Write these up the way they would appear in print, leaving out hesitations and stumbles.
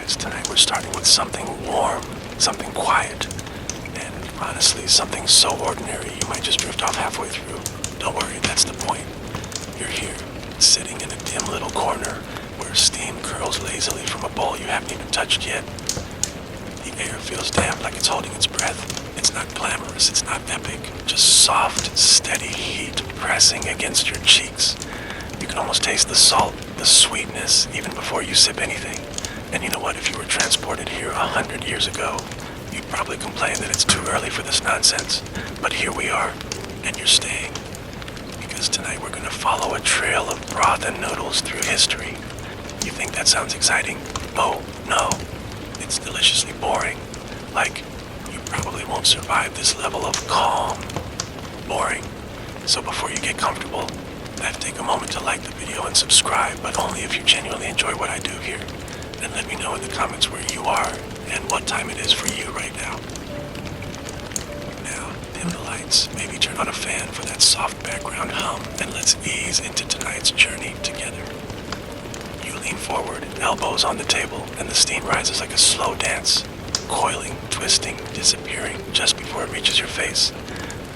because tonight we're starting with something warm, something quiet, and honestly, something so ordinary you might just drift off halfway through. Don't worry, that's the point. You're here, sitting in a dim little corner where steam curls lazily from a bowl you haven't even touched yet. The air feels damp, like it's holding its breath. It's not glamorous, it's not epic, just soft, steady heat pressing against your cheeks. You can almost taste the salt, the sweetness, even before you sip anything. And you know what, if you were transported here 100 years ago, you'd probably complain that it's too early for this nonsense. But here we are, and you're staying. Because tonight we're gonna follow a trail of broth and noodles through history. You think that sounds exciting? Oh, no. It's deliciously boring. Like, you probably won't survive this level of calm. Boring. So before you get comfortable, I have to take a moment to like the video and subscribe, but only if you genuinely enjoy what I do here. And let me know in the comments where you are and what time it is for you right now. Now, dim the lights, maybe turn on a fan for that soft background hum, and let's ease into tonight's journey together. You lean forward, elbows on the table, and the steam rises like a slow dance, coiling, twisting, disappearing just before it reaches your face.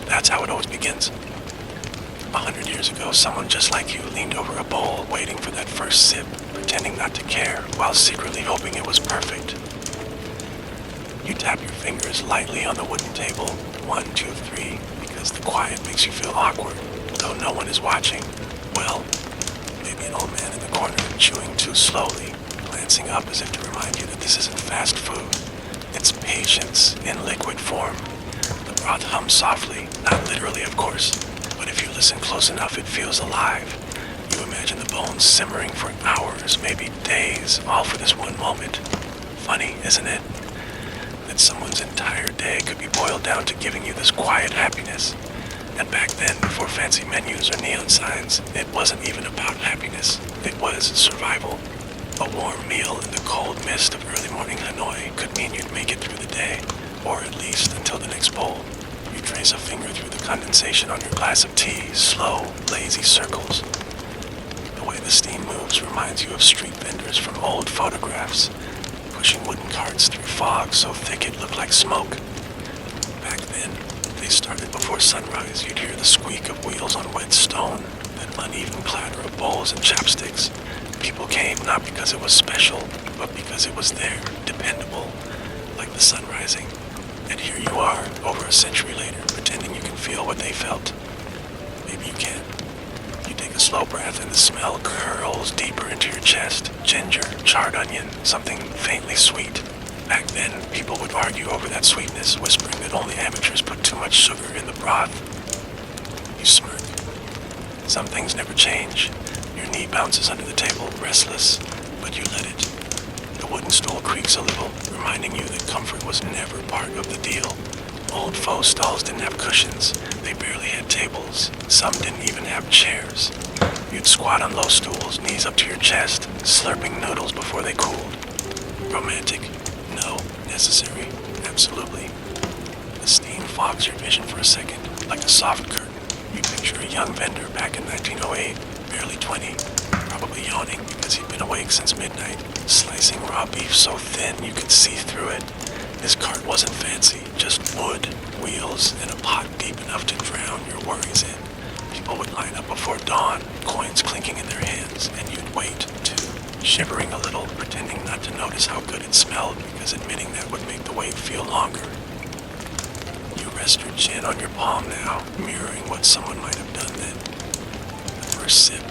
That's how it always begins. 100 years ago, someone just like you leaned over a bowl, waiting for that first sip, pretending not to care, while secretly hoping it was perfect. You tap your fingers lightly on the wooden table, 1, 2, 3, because the quiet makes you feel awkward, though no one is watching. Well, maybe an old man in the corner chewing too slowly, glancing up as if to remind you that this isn't fast food. It's patience in liquid form. The broth hums softly, not literally of course, but if you listen close enough it feels alive. You imagine the bones simmering for hours, maybe days, all for this one moment. Funny, isn't it? That someone's entire day could be boiled down to giving you this quiet happiness. And back then, before fancy menus or neon signs, it wasn't even about happiness. It was survival. A warm meal in the cold mist of early morning Hanoi could mean you'd make it through the day, or at least until the next bowl. You trace a finger through the condensation on your glass of tea, slow, lazy circles. The way the steam moves reminds you of street vendors from old photographs, pushing wooden carts through fog so thick it looked like smoke. Back then, they started before sunrise. You'd hear the squeak of wheels on wet stone, that uneven clatter of bowls and chopsticks. People came not because it was special, but because it was there, dependable, like the sun rising. And here you are, over a century later, pretending you can feel what they felt. Maybe you can. You take a slow breath and the smell curls deeper into your chest. Ginger, charred onion, something faintly sweet. Back then, people would argue over that sweetness, whispering that only amateurs put too much sugar in the broth. You smirk. Some things never change. Your knee bounces under the table, restless, but you let it. The wooden stool creaks a little, reminding you that comfort was never part of the deal. Old Pho stalls didn't have cushions. They barely had tables. Some didn't even have chairs. You'd squat on low stools, knees up to your chest, slurping noodles before they cooled. Romantic? No. Necessary? Absolutely. The steam fogs your vision for a second, like a soft curtain. You picture a young vendor back in 1908, barely 20, probably yawning because he'd been awake since midnight, slicing raw beef so thin you could see through it. His cart wasn't fancy, just wood, wheels, and a pot deep enough to drown your worries in. People would line up before dawn, coins clinking in their hands, and you'd wait, too, shivering a little, pretending not to notice how good it smelled, because admitting that would make the wait feel longer. You rest your chin on your palm now, mirroring what someone might have done then. The first sip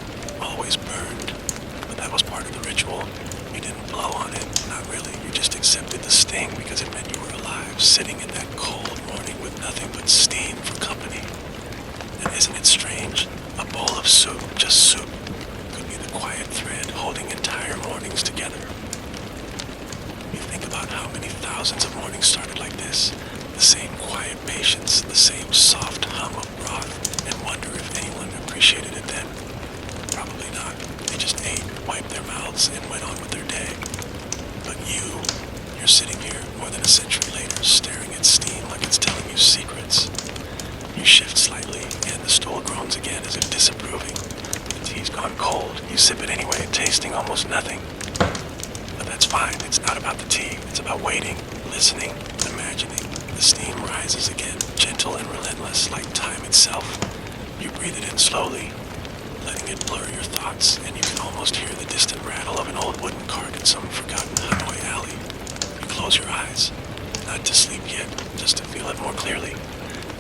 always burned, but that was part of the ritual. You didn't blow on it, not really. You just accepted the sting because it meant you were alive, sitting in that cold morning with nothing but steam for company. And isn't it strange? A bowl of soup, just soup, could be the quiet thread holding entire mornings together. You think about how many thousands of mornings started like this. The same quiet patience, the same soft hum of broth, and wonder if anyone appreciated it then. Probably not. They just ate, wiped their mouths, and went on with their day. But you're sitting here more than a century later, staring at steam like it's telling you secrets. You shift slightly, and the stool groans again as if disapproving. The tea's gone cold. You sip it anyway, tasting almost nothing. But that's fine. It's not about the tea. It's about waiting, listening, imagining. The steam rises again, gentle and relentless, like time itself. You breathe it in slowly, letting it blur your thoughts, and you can almost hear the distant rattle of an old wooden cart in some forgotten Hanoi alley. You close your eyes, not to sleep yet, just to feel it more clearly.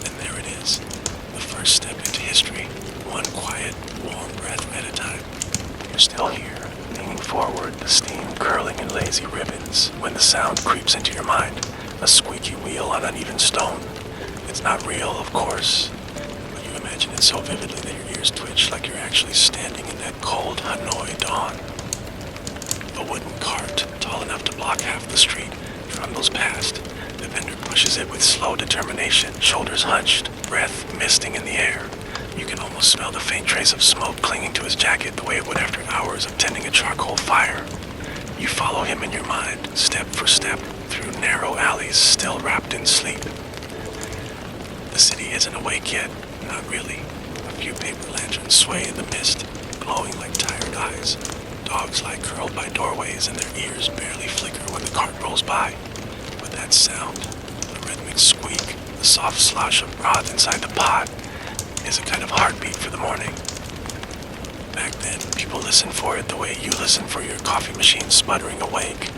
And there it is, the first step into history, one quiet, warm breath at a time. You're still here, leaning forward, the steam curling in lazy ribbons, when the sound creeps into your mind, a squeaky wheel on uneven stone. It's not real, of course, but you imagine it so vividly that your ears twitch like you're actually standing in that cold Hanoi dawn. A wooden cart, tall enough to block half the street, trundles past. The vendor pushes it with slow determination, shoulders hunched, breath misting in the air. You can almost smell the faint trace of smoke clinging to his jacket the way it would after hours of tending a charcoal fire. You follow him in your mind, step for step, through narrow alleys still wrapped in sleep. The city isn't awake yet, not really. A few paper lanterns sway in the mist, glowing like tired eyes. Dogs lie curled by doorways and their ears barely flicker when the cart rolls by. But that sound, the rhythmic squeak, the soft slosh of broth inside the pot, is a kind of heartbeat for the morning. Back then, people listened for it the way you listen for your coffee machine sputtering awake.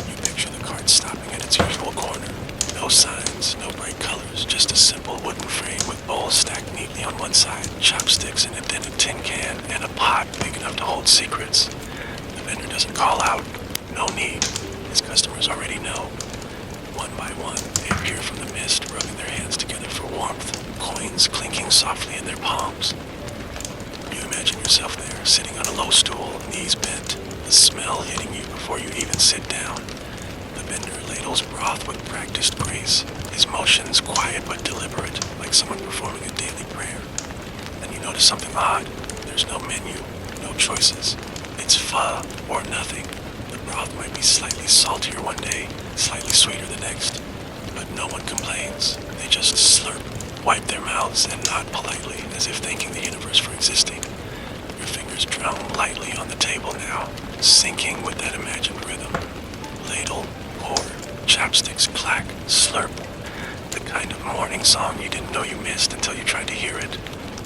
You picture the cart stopping at its usual corner. No signs, no bright colors, just a simple wooden frame with bowls stacked neatly on one side, chopsticks in a dented tin can, and a pot big enough to hold secrets. The vendor doesn't call out. No need. His customers already know. One by one, they appear from the mist, rubbing their hands together for warmth, coins clinking softly in their palms. You imagine yourself there, sitting on a low stool, knees bent, the smell hitting you before you even sit down. The vendor ladles broth with practiced grace, his motions quiet but deliberate, like someone performing a daily prayer. Then you notice something odd. There's no menu, no choices. It's pho or nothing. The broth might be slightly saltier one day, slightly sweeter the next, but no one complains. They just slurp, wipe their mouths, and nod politely, as if thanking the universe for existing. Your fingers drum lightly on the table now, syncing with that imagined rhythm. Ladle, pour, chopsticks clack, slurp. The kind of morning song you didn't know you missed until you tried to hear it.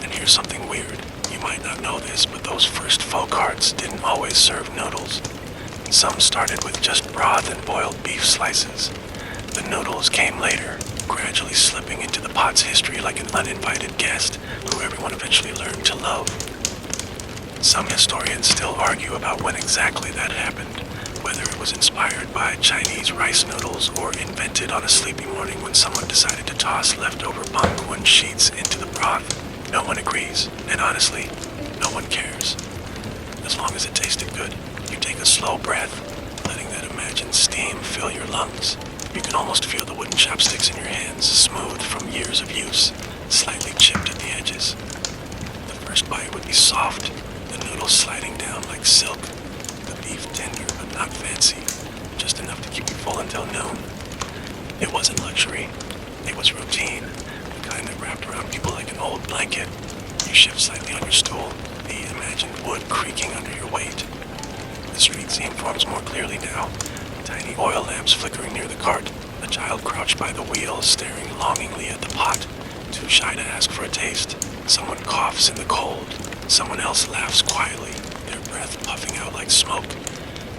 And here's something weird. You might not know this, but those first pho carts didn't always serve noodles. Some started with just broth and boiled beef slices. The noodles came later, gradually slipping into the pot's history like an uninvited guest who everyone eventually learned to love. Some historians still argue about when exactly that happened, whether it was inspired by Chinese rice noodles or invented on a sleepy morning when someone decided to toss leftover pangquin sheets into the broth. No one agrees, and honestly, no one cares. As long as it tasted good, you take a slow breath, letting that imagined steam fill your lungs. You can almost feel the wooden chopsticks in your hands, smooth from years of use, slightly chipped at the edges. The first bite would be soft, the noodles sliding down like silk, the beef tender but not fancy, just enough to keep you full until noon. It wasn't luxury, it was routine, the kind that wrapped around people like an old blanket. You shift slightly on your stool, the imagined wood creaking under your weight. The street scene forms more clearly now. Tiny oil lamps flickering near the cart, a child crouched by the wheel staring longingly at the pot, too shy to ask for a taste. Someone coughs in the cold, someone else laughs quietly, their breath puffing out like smoke.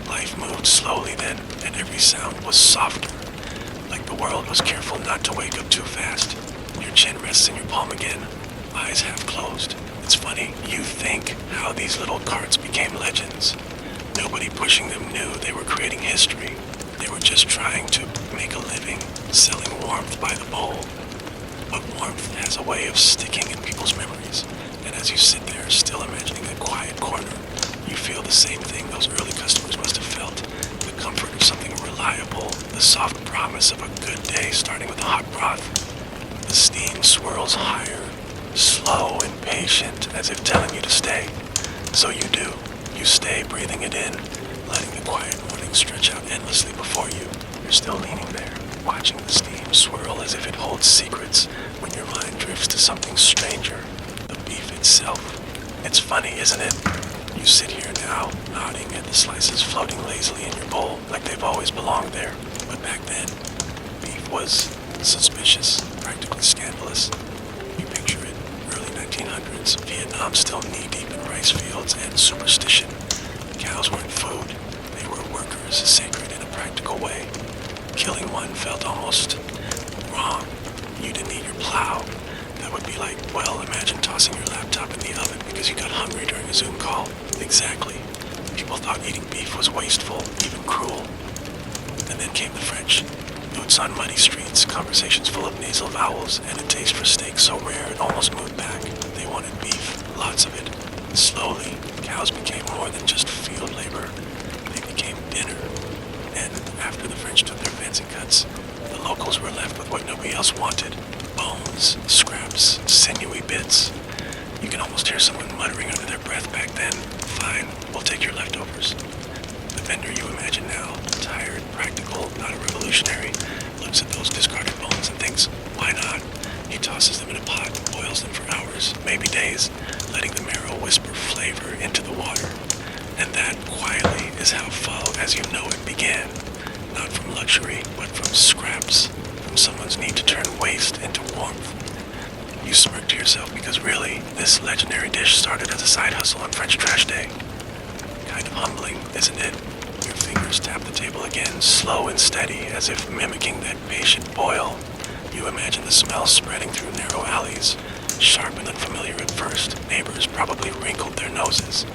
Life moved slowly then, and every sound was softer, like the world was careful not to wake up too fast. Your chin rests in your palm again, eyes half closed. It's funny, you think how these little carts became legends. Nobody pushing them knew they were creating history. They were just trying to make a living, selling warmth by the bowl. But warmth has a way of sticking in people's memories, and as you sit there, still imagining that quiet corner, you feel the same thing those early customers must have felt. The comfort of something reliable, the soft promise of a good day starting with a hot broth. The steam swirls higher, slow and patient, as if telling you to stay. So you do. You stay breathing it in, letting the quiet morning stretch out endlessly before you. You're still leaning there, watching the steam swirl as if it holds secrets, when your mind drifts to something stranger, the beef itself. It's funny, isn't it? You You sit here now, nodding at the slices floating lazily in your bowl like they've always belonged there. But back then, beef was suspicious, practically scandalous. You picture it, early 1900s, Vietnam still knee-deep in rice fields and superstition. Cows weren't food, they were workers, sacred in a practical way. Killing one felt almost wrong. You didn't need your plow. That would be like, well, imagine tossing your laptop in the oven because you got hungry during a Zoom call. Exactly. People thought eating beef was wasteful, even cruel. And then came the French. Boots on muddy streets, conversations full of nasal vowels, and a taste for steak so rare it almost moved back. They wanted beef, lots of it. Slowly, cows became more than just field labor. They became dinner. And after the French took their fancy cuts, the locals were left with what nobody else wanted. Bones, scraps, sinewy bits. You can almost hear someone muttering under their breath back then. Fine, we'll take your leftovers. The vendor you imagine now, tired, practical, not a revolutionary, looks at those discarded bones and thinks, why not? He tosses them in a pot, boils them for hours, maybe days, letting the marrow whisper flavor into the water. And that, quietly, is how pho as you know it began. Not from luxury, but from scraps, from someone's need to turn waste into warmth. You smirk to yourself because really, this legendary dish started as a side hustle on French trash day. Kind of humbling, isn't it? Your fingers tap the table again, slow and steady, as if mimicking that patient boil. You imagine the smell spreading through narrow alleys, sharp and unfamiliar at first. Neighbors probably wrinkled their noses.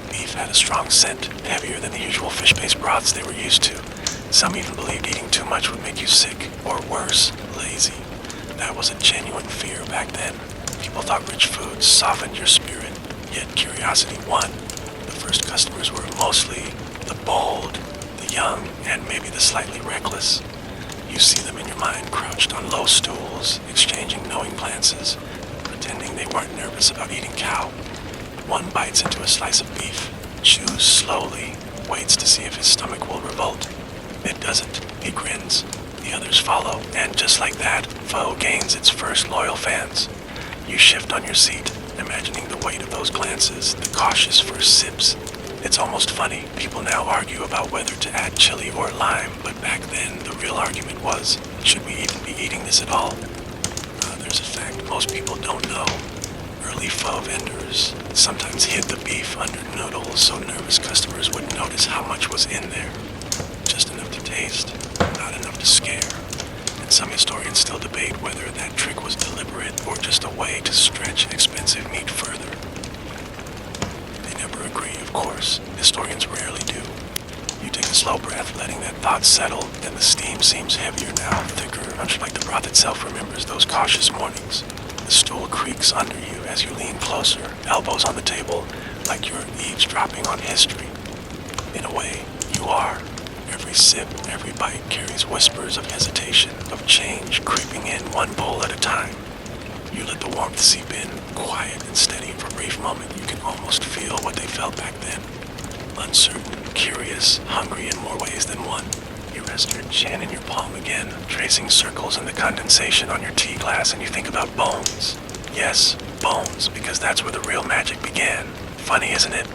Beef had a strong scent, heavier than the usual fish-based broths they were used to. Some even believed eating too much would make you sick, or worse, lazy. That was a genuine fear back then. People thought rich foods softened your spirit, yet curiosity won. The first customers were mostly the bold, the young, and maybe the slightly reckless. You see them in your mind crouched on low stools, exchanging knowing glances, pretending they weren't nervous about eating cow. One bites into a slice of beef, chews slowly, waits to see if his stomach will revolt. It doesn't. He grins. The others follow, and just like that, pho gains its first loyal fans. You shift on your seat, imagining the weight of those glances, the cautious first sips. It's almost funny. People now argue about whether to add chili or lime, but back then the real argument was, should we even be eating this at all? There's a fact most people don't know. Early pho vendors sometimes hid the beef under noodles so nervous customers wouldn't notice how much was in there. Just enough to taste, not enough to scare. And some historians still debate whether that trick was deliberate or just a way to stretch expensive meat further. They never agree, of course. Historians rarely do. You take a slow breath, letting that thought settle, and the steam seems heavier now, thicker, much like the broth itself remembers those cautious mornings. The stool creaks under you as you lean closer, elbows on the table, like you're eavesdropping on history. In a way, you are. Every sip, every bite carries whispers of hesitation, of change creeping in one bowl at a time. You let the warmth seep in, quiet and steady for a brief moment. You can almost feel what they felt back then. Uncertain, curious, hungry in more ways than one. You rest your chin in your palm again, tracing circles in the condensation on your tea glass, and you think about bones. Yes, bones, because that's where the real magic began. Funny, isn't it?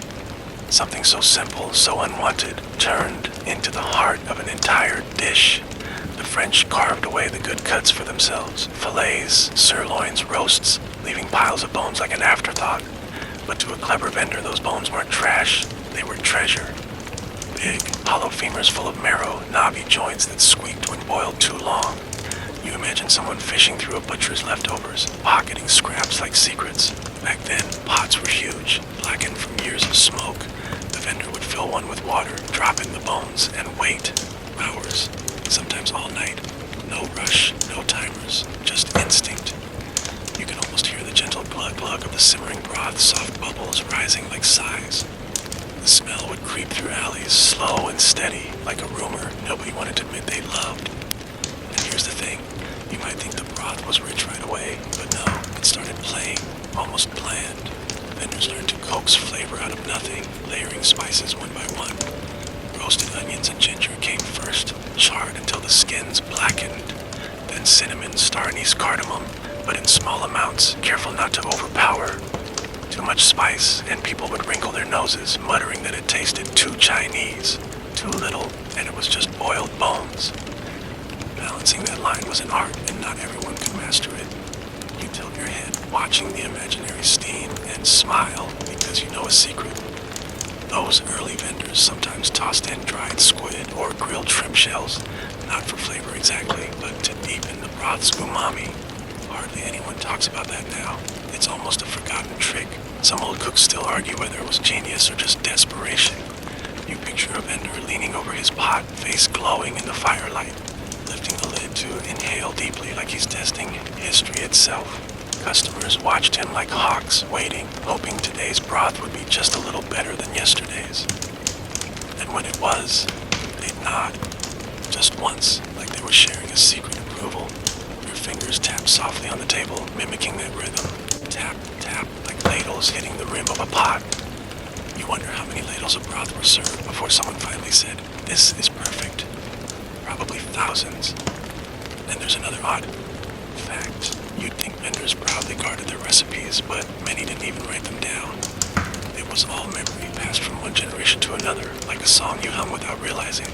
Something so simple, so unwanted, turned into the heart of an entire dish. The French carved away the good cuts for themselves. Fillets, sirloins, roasts, leaving piles of bones like an afterthought. But to a clever vendor, those bones weren't trash. They were treasure. Big, hollow femurs full of marrow, knobby joints that squeaked when boiled too long. You imagine someone fishing through a butcher's leftovers, pocketing scraps like secrets. Back then, pots were huge, blackened from years of smoke. The vendor would fill one with water, drop in the bones, and wait. Hours, sometimes all night. No rush, no timers, just instinct. You can almost hear the gentle glug-glug of the simmering broth, soft bubbles rising like sighs. The smell would creep through alleys, slow and steady, like a rumor nobody wanted to admit they loved. And here's the thing. You might think the broth was rich right away, but no, it started plain, almost bland. Vendors learned to coax flavor out of nothing, layering spices one by one. Roasted onions and ginger came first, charred until the skins blackened. Then cinnamon, star anise, cardamom, but in small amounts, careful not to overpower. Too much spice, and people would wrinkle their noses, muttering that it tasted too Chinese, too little, and it was just boiled bones. Balancing that line was an art, and not everyone could master it. You tilt your head, watching the imaginary steam, and smile because you know a secret. Those early vendors sometimes tossed in dried squid or grilled shrimp shells, not for flavor exactly, but to deepen the broth's umami. Hardly anyone talks about that now. It's almost a forgotten trick. Some old cooks still argue whether it was genius or just desperation. You picture a vendor leaning over his pot, face glowing in the firelight, lifting the lid to inhale deeply like he's testing history itself. Customers watched him like hawks, waiting, hoping today's broth would be just a little better than yesterday's. And when it was, they'd nod. Just once, like they were sharing a secret approval. Their fingers tapped softly on the table, mimicking that rhythm. Tap, tap, like ladles hitting the rim of a pot. You wonder how many ladles of broth were served before someone finally said, "This is perfect." Probably thousands. And there's another odd fact. You'd think vendors proudly guarded their recipes, but many didn't even write them down. It was all memory passed from one generation to another, like a song you hum without realizing.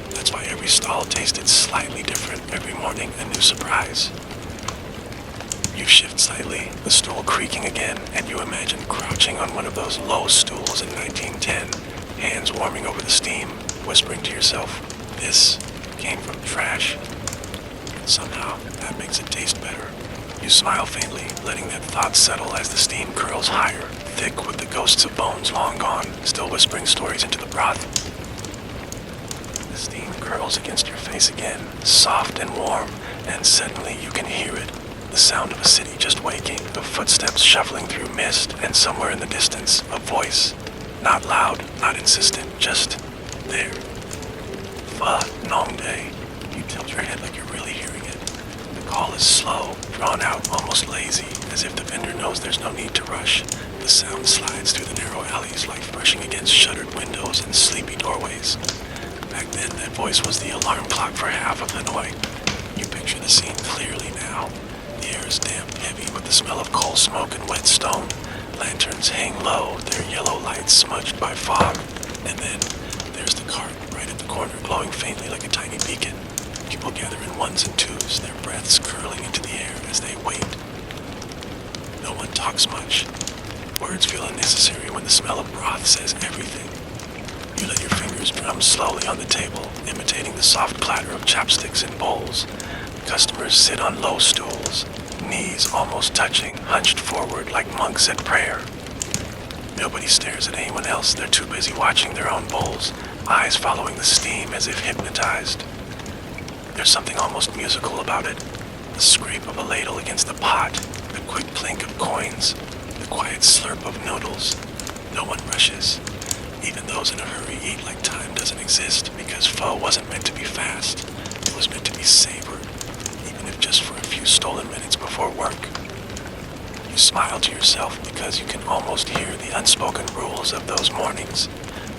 That's why every stall tasted slightly different every morning, a new surprise. You shift slightly, the stool creaking again, and you imagine crouching on one of those low stools in 1910, hands warming over the steam, whispering to yourself, "This came from trash." Somehow, that makes it taste better. You smile faintly, letting that thought settle as the steam curls higher, thick with the ghosts of bones long gone, still whispering stories into the broth. The steam curls against your face again, soft and warm, and suddenly you can hear it. The sound of a city just waking, of footsteps shuffling through mist, and somewhere in the distance, a voice. Not loud, not insistent, just there. Pho Nam. You tilt your head like you're really hearing it. The call is slow, drawn out, almost lazy, as if the vendor knows there's no need to rush. The sound slides through the narrow alleys like brushing against shuttered windows and sleepy doorways. Back then, that voice was the alarm clock for half of Hanoi. You picture the scene clearly now. The air is damp, heavy with the smell of coal smoke and wet stone. Lanterns hang low, their yellow lights smudged by fog. And then, there's the cart right at the corner, glowing faintly like a tiny beacon. People gather in ones and twos, their breaths curling into the air as they wait. No one talks much. Words feel unnecessary when the smell of broth says everything. You let your fingers drum slowly on the table, imitating the soft clatter of chopsticks in bowls. Customers sit on low stools, knees almost touching, hunched forward like monks at prayer. Nobody stares at anyone else, they're too busy watching their own bowls, eyes following the steam as if hypnotized. There's something almost musical about it. The scrape of a ladle against the pot, the quick clink of coins, the quiet slurp of noodles. No one rushes. Even those in a hurry eat like time doesn't exist, because pho wasn't meant to be fast. It was meant to be savored, even if just for a few stolen minutes before work. You smile to yourself because you can almost hear the unspoken rules of those mornings.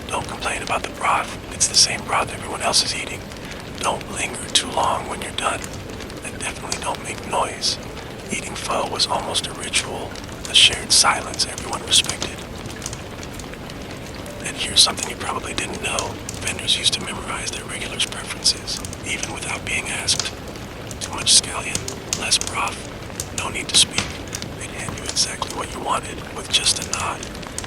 Don't complain about the broth. It's the same broth everyone else is eating. Don't linger too long when you're done. And definitely don't make noise. Eating pho was almost a ritual, a shared silence everyone respected. And here's something you probably didn't know. Vendors used to memorize their regulars' preferences, even without being asked. Too much scallion, less broth, no need to speak. They'd hand you exactly what you wanted with just a nod.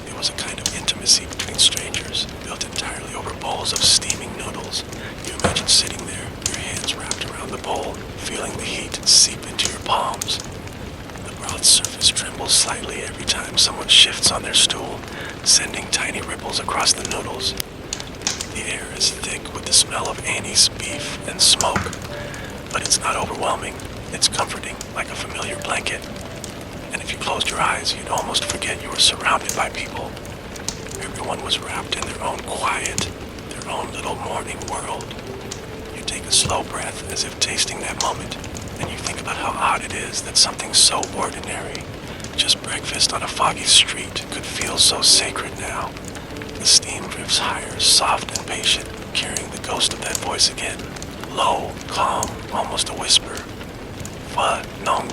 It was a kind of intimacy between strangers, built entirely over bowls of steaming noodles. You imagine sitting there, your hands wrapped around the bowl, feeling the heat seep into your palms. The broth's surface trembles slightly every time someone shifts on their stool, sending tiny ripples across the noodles. The air is thick with the smell of anise, beef, and smoke, but it's not overwhelming. It's comforting, like a familiar blanket. And if you closed your eyes, you'd almost forget you were surrounded by people. Everyone was wrapped in their own quiet, their own little morning world. You take a slow breath as if tasting that moment, and you think about how odd it is that something so ordinary, just breakfast on a foggy street, could feel so sacred now. The steam drifts higher, soft and patient, carrying the ghost of that voice again. Low, calm, almost a whisper. Pho Nam.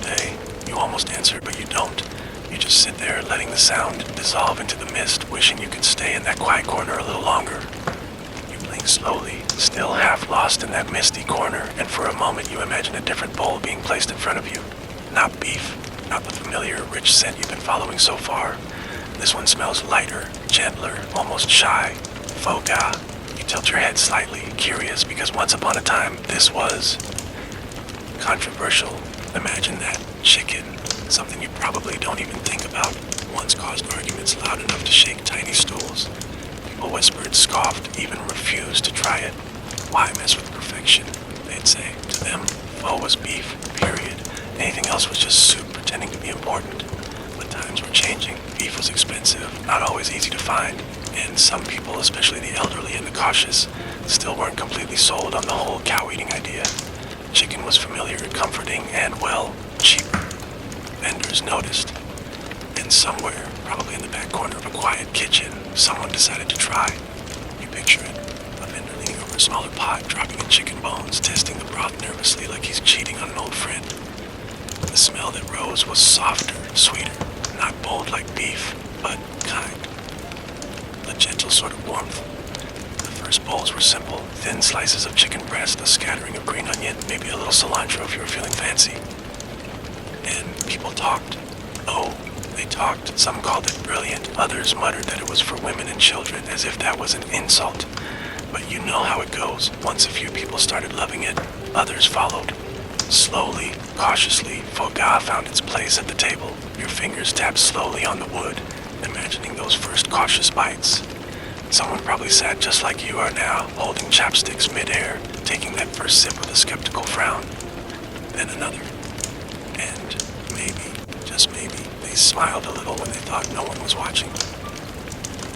You almost answer, but you don't. You just sit there letting the sound dissolve into the mist, wishing you could stay in that quiet corner a little longer. You blink slowly, still half lost in that misty corner, and for a moment you imagine a different bowl being placed in front of you. Not beef, not the familiar, rich scent you've been following so far. This one smells lighter, gentler, almost shy. Pho Bac. You tilt your head slightly, curious, because once upon a time, this was controversial. Imagine that. Chicken, something you probably don't even think about, once caused arguments loud enough to shake tiny stools. People whispered, scoffed, even refused to try it. Why mess with perfection? They'd say. To them, pho was beef, period. Anything else was just soup pretending to be important. But times were changing. Beef was expensive, not always easy to find, and some people, especially the elderly and the cautious, still weren't completely sold on the whole cow-eating idea. Chicken was familiar, comforting, and, well, cheaper. Vendors noticed. And somewhere, probably in the back corner of a quiet kitchen, someone decided to try. You picture it. A vendor leaning over a smaller pot, dropping in chicken bones, testing the broth nervously like he's cheating on an old friend. The smell that rose was softer, sweeter, not bold like beef, but kind. A gentle sort of warmth. The first bowls were simple, thin slices of chicken breast, a scattering of green onion, maybe a little cilantro if you were feeling fancy. And people talked. Oh, they talked. Some called it brilliant, others muttered that it was for women and children, as if that was an insult. But you know how it goes. Once a few people started loving it, others followed. Slowly, cautiously, Pho Bac found its place at the table. Your fingers tapped slowly on the wood, imagining those first cautious bites. Someone probably sat just like you are now, holding chopsticks midair, taking that first sip with a skeptical frown. Then another. And maybe, just maybe, they smiled a little when they thought no one was watching.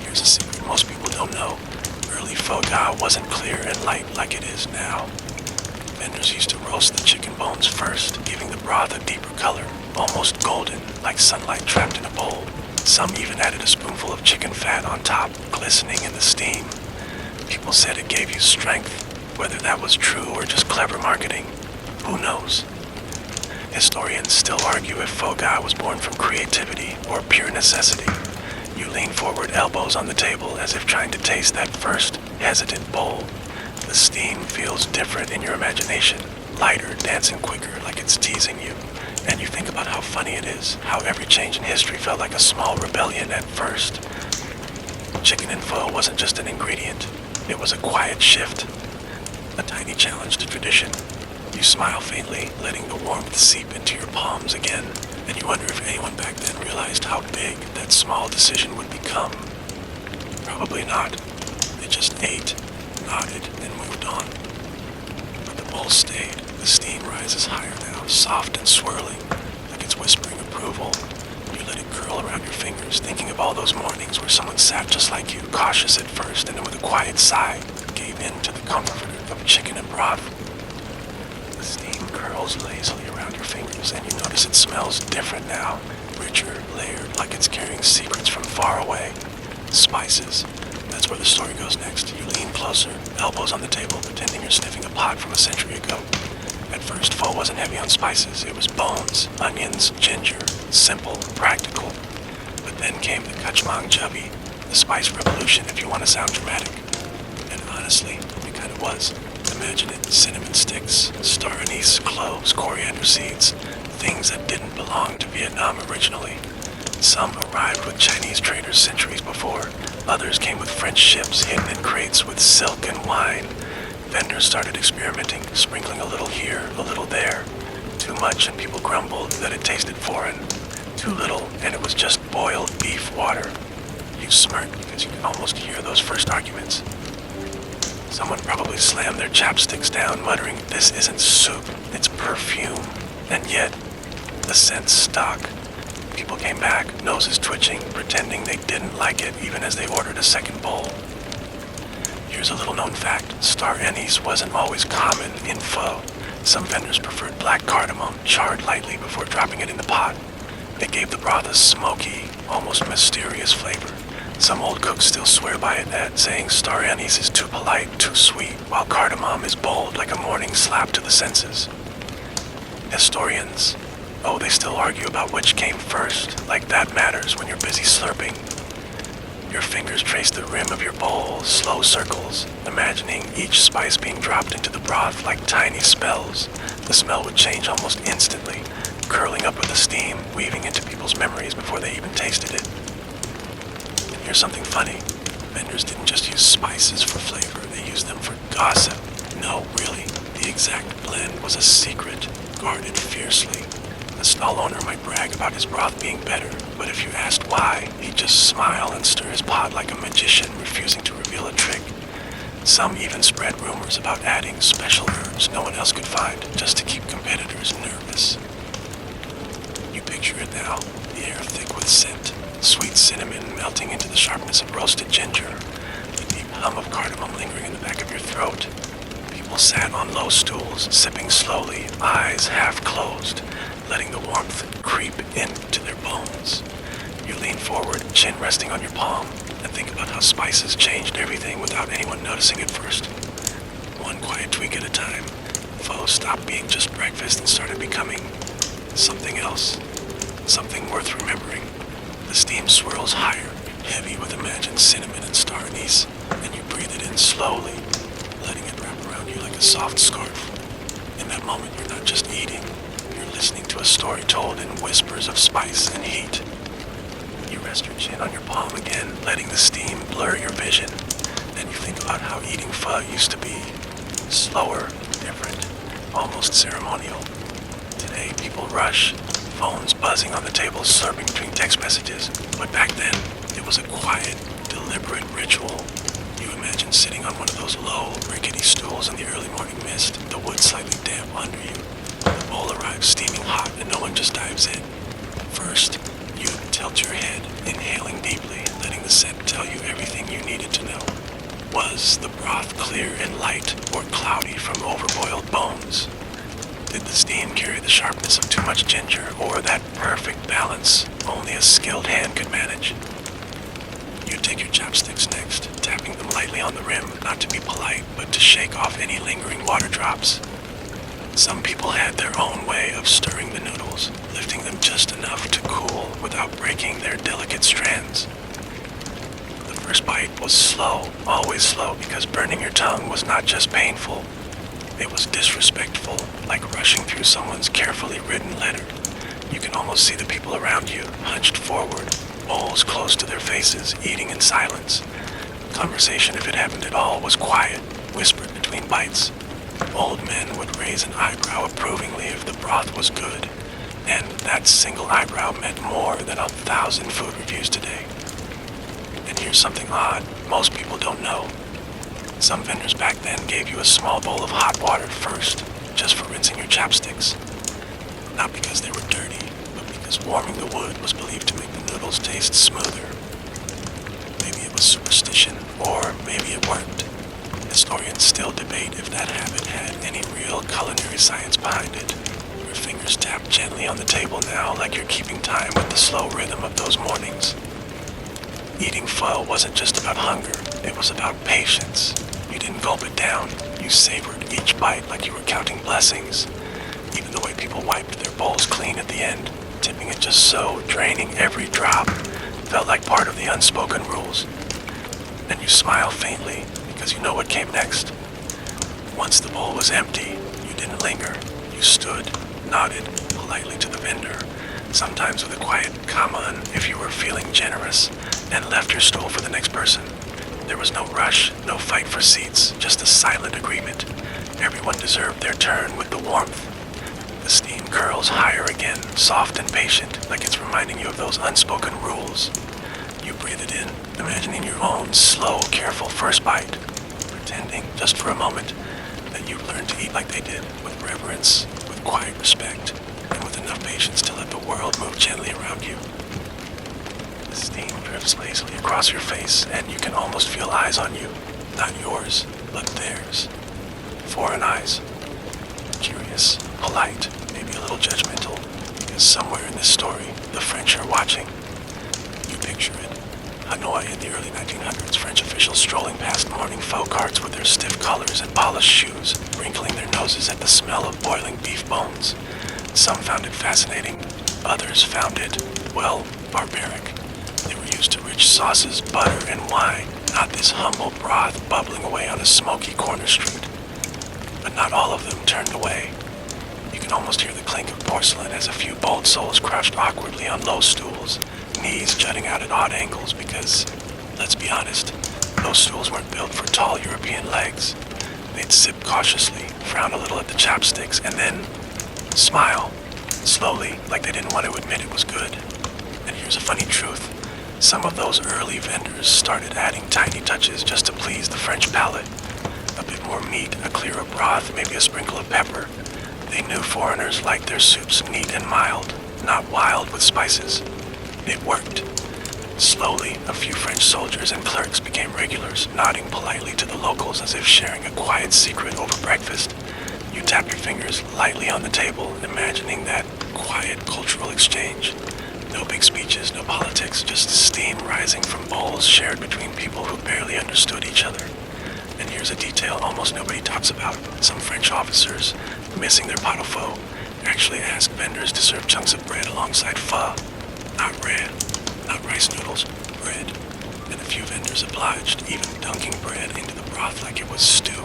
Here's a secret most people don't know. Early Pho Bac wasn't clear and light like it is now. Vendors used to roast the chicken bones first, giving the broth a deeper color, almost golden, like sunlight trapped in a bowl. Some even added a spoonful of chicken fat on top, glistening in the steam. People said it gave you strength. Whether that was true or just clever marketing, who knows? Historians still argue if Pho Bac was born from creativity or pure necessity. You lean forward, elbows on the table, as if trying to taste that first, hesitant bowl. The steam feels different in your imagination, lighter, dancing quicker, like it's teasing you. And you think about how funny it is, how every change in history felt like a small rebellion at first. Chicken and pho wasn't just an ingredient, it was a quiet shift, a tiny challenge to tradition. You smile faintly, letting the warmth seep into your palms again, and you wonder if anyone back then realized how big that small decision would become. Probably not. They just ate, nodded, and moved on. But the bowl stayed. The steam rises higher now, soft and swirling, like it's whispering approval. You let it curl around your fingers, thinking of all those mornings where someone sat just like you, cautious at first, and then with a quiet sigh, gave in to the comfort of chicken and broth. The steam curls lazily around your fingers, and you notice it smells different now, richer, layered, like it's carrying secrets from far away. Spices. That's where the story goes next. You lean closer, elbows on the table, pretending you're sniffing a pot from a century ago. At first, pho wasn't heavy on spices. It was bones, onions, ginger, simple, practical. But then came the kachmang jabi, the spice revolution if you want to sound dramatic. And honestly, it kind of was. Imagine it, cinnamon sticks, star anise, cloves, coriander seeds, things that didn't belong to Vietnam originally. Some arrived with Chinese traders centuries before. Others came with French ships hidden in crates with silk and wine. Vendors started experimenting, sprinkling a little here, a little there. Too much and people grumbled that it tasted foreign. Too little and it was just boiled beef water. You smirked because you could almost hear those first arguments. Someone probably slammed their chopsticks down, muttering, "This isn't soup, it's perfume." And yet, the scent stuck. People came back, noses twitching, pretending they didn't like it even as they ordered a second bowl. Here's a little known fact. Star anise wasn't always common in pho. Some vendors preferred black cardamom, charred lightly before dropping it in the pot. It gave the broth a smoky, almost mysterious flavor. Some old cooks still swear by it, saying star anise is too polite, too sweet, while cardamom is bold like a morning slap to the senses. Historians Oh, they still argue about which came first, like that matters when you're busy slurping. Your fingers trace the rim of your bowl, slow circles, imagining each spice being dropped into the broth like tiny spells. The smell would change almost instantly, curling up with the steam, weaving into people's memories before they even tasted it. And here's something funny. Vendors didn't just use spices for flavor, they used them for gossip. No, really, the exact blend was a secret, guarded fiercely. The stall owner might brag about his broth being better, but if you asked why, he'd just smile and stir his pot like a magician, refusing to reveal a trick. Some even spread rumors about adding special herbs no one else could find, just to keep competitors nervous. You picture it now, the air thick with scent, sweet cinnamon melting into the sharpness of roasted ginger, the deep hum of cardamom lingering in the back of your throat. People sat on low stools, sipping slowly, eyes half closed, letting the warmth creep into their bones. You lean forward, chin resting on your palm, and think about how spices changed everything without anyone noticing at first. One quiet tweak at a time, pho stopped being just breakfast and started becoming something else, something worth remembering. The steam swirls higher, heavy with imagined cinnamon and star anise, and you breathe it in slowly, letting it wrap around you like a soft scarf. In that moment, you're not just eating, you're listening to a story told in whispers of spice and heat. You rest your chin on your palm again, letting the steam blur your vision. Then you think about how eating pho used to be. Slower, different, almost ceremonial. Today, people rush, phones buzzing on the table, slurping between text messages. But back then, it was a quiet, deliberate ritual. You imagine sitting on one of those low, rickety stools in the early morning mist, the wood slightly damp under you. The bowl arrives steaming hot and no one just dives in. First, you tilt your head, inhaling deeply, letting the scent tell you everything you needed to know. Was the broth clear and light, or cloudy from overboiled bones? Did the steam carry the sharpness of too much ginger, or that perfect balance only a skilled hand could manage? You take your chopsticks next, tapping them lightly on the rim, not to be polite, but to shake off any lingering water drops. Some people had their own way of stirring the noodles, lifting them just enough to cool without breaking their delicate strands. The first bite was slow, always slow, because burning your tongue was not just painful. It was disrespectful, like rushing through someone's carefully written letter. You can almost see the people around you, hunched forward, bowls close to their faces, eating in silence. Conversation, if it happened at all, was quiet, whispered between bites. Old men would raise an eyebrow approvingly if the broth was good, and that single eyebrow meant more than 1,000 food reviews today. And here's something odd most people don't know. Some vendors back then gave you a small bowl of hot water first, just for rinsing your chopsticks. Not because they were dirty, but because warming the wood was believed to make the noodles taste smoother. Maybe it was superstition, or maybe it worked. Historians still debate if that habit had any real culinary science behind it. Your fingers tap gently on the table now, like you're keeping time with the slow rhythm of those mornings. Eating pho wasn't just about hunger, it was about patience. You didn't gulp it down, you savored each bite like you were counting blessings. Even the way people wiped their bowls clean at the end, tipping it just so, draining every drop, felt like part of the unspoken rules. Then you smile faintly, because you know what came next. Once the bowl was empty, you didn't linger. You stood, nodded politely to the vendor, sometimes with a quiet "come on" if you were feeling generous, and left your stool for the next person. There was no rush, no fight for seats, just a silent agreement. Everyone deserved their turn with the warmth. The steam curls higher again, soft and patient, like it's reminding you of those unspoken rules. You breathe it in, imagining your own slow, careful first bite, pretending, just for a moment, that you learned to eat like they did, with reverence, with quiet respect, and with enough patience to let the world move gently around you. The steam drifts lazily across your face, and you can almost feel eyes on you. Not yours, but theirs. Foreign eyes. Curious, polite, maybe a little judgmental, because somewhere in this story, the French are watching. You picture it. Hanoi in the early 1900s, French officials strolling past morning pho carts with their stiff collars and polished shoes, wrinkling their noses at the smell of boiling beef bones. Some found it fascinating, others found it, well, barbaric. They were used to rich sauces, butter, and wine, not this humble broth bubbling away on a smoky corner street. But not all of them turned away. You can almost hear the clink of porcelain as a few bold souls crouched awkwardly on low stools, knees jutting out at odd angles because, let's be honest, those stools weren't built for tall European legs. They'd sip cautiously, frown a little at the chopsticks, and then smile, slowly, like they didn't want to admit it was good. And here's a funny truth. Some of those early vendors started adding tiny touches just to please the French palate. A bit more meat, a clearer broth, maybe a sprinkle of pepper. They knew foreigners liked their soups neat and mild, not wild with spices. It worked. Slowly, a few French soldiers and clerks became regulars, nodding politely to the locals as if sharing a quiet secret over breakfast. You tap your fingers lightly on the table, imagining that quiet cultural exchange. No big speeches, no politics, just steam rising from bowls shared between people who barely understood each other. And here's a detail almost nobody talks about. Some French officers, missing their pot of pho, actually asked vendors to serve chunks of bread alongside pho. Not bread, not rice noodles, bread. And a few vendors obliged, even dunking bread into the broth like it was stew.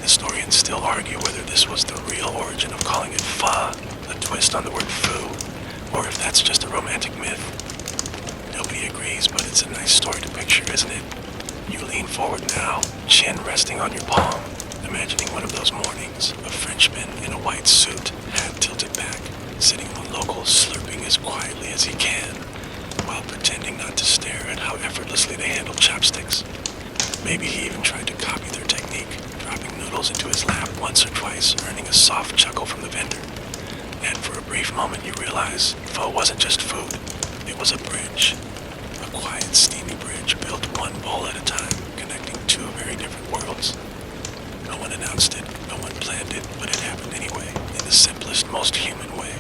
Historians still argue whether this was the real origin of calling it pho, a twist on the word foo, or if that's just a romantic myth. Nobody agrees, but it's a nice story to picture, isn't it? You lean forward now, chin resting on your palm, imagining one of those mornings, a Frenchman in a white suit, head tilted back, sitting among locals, slurping as quietly as he can, while pretending not to stare at how effortlessly they handle chopsticks. Maybe he even tried to copy their technique, dropping noodles into his lap once or twice, earning a soft chuckle from the vendor. And for a brief moment you realize pho wasn't just food, it was a bridge. A quiet, steamy bridge built one bowl at a time, connecting two very different worlds. No one announced it, no one planned it, but it happened anyway, in the simplest, most human way.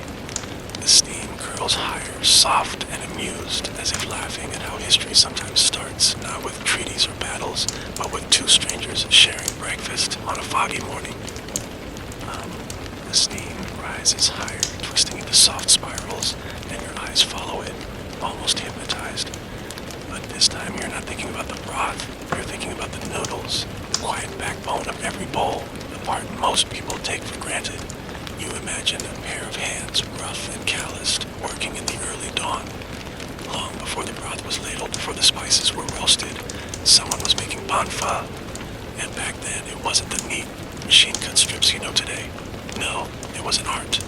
The steam curls higher, soft and amused, as if laughing at how history sometimes starts, not with treaties or battles, but with two strangers sharing breakfast on a foggy morning. The steam rises higher, twisting into soft spirals, and your eyes follow it, almost hypnotized. But this time you're not thinking about the broth, you're thinking about the noodles, the quiet backbone of every bowl, the part most people take for granted. You imagine a pair of hands, rough and calloused, working in the early dawn. Long before the broth was ladled, before the spices were roasted, someone was making bon pho. And back then, it wasn't the neat, machine-cut strips you know today. No, it was an art.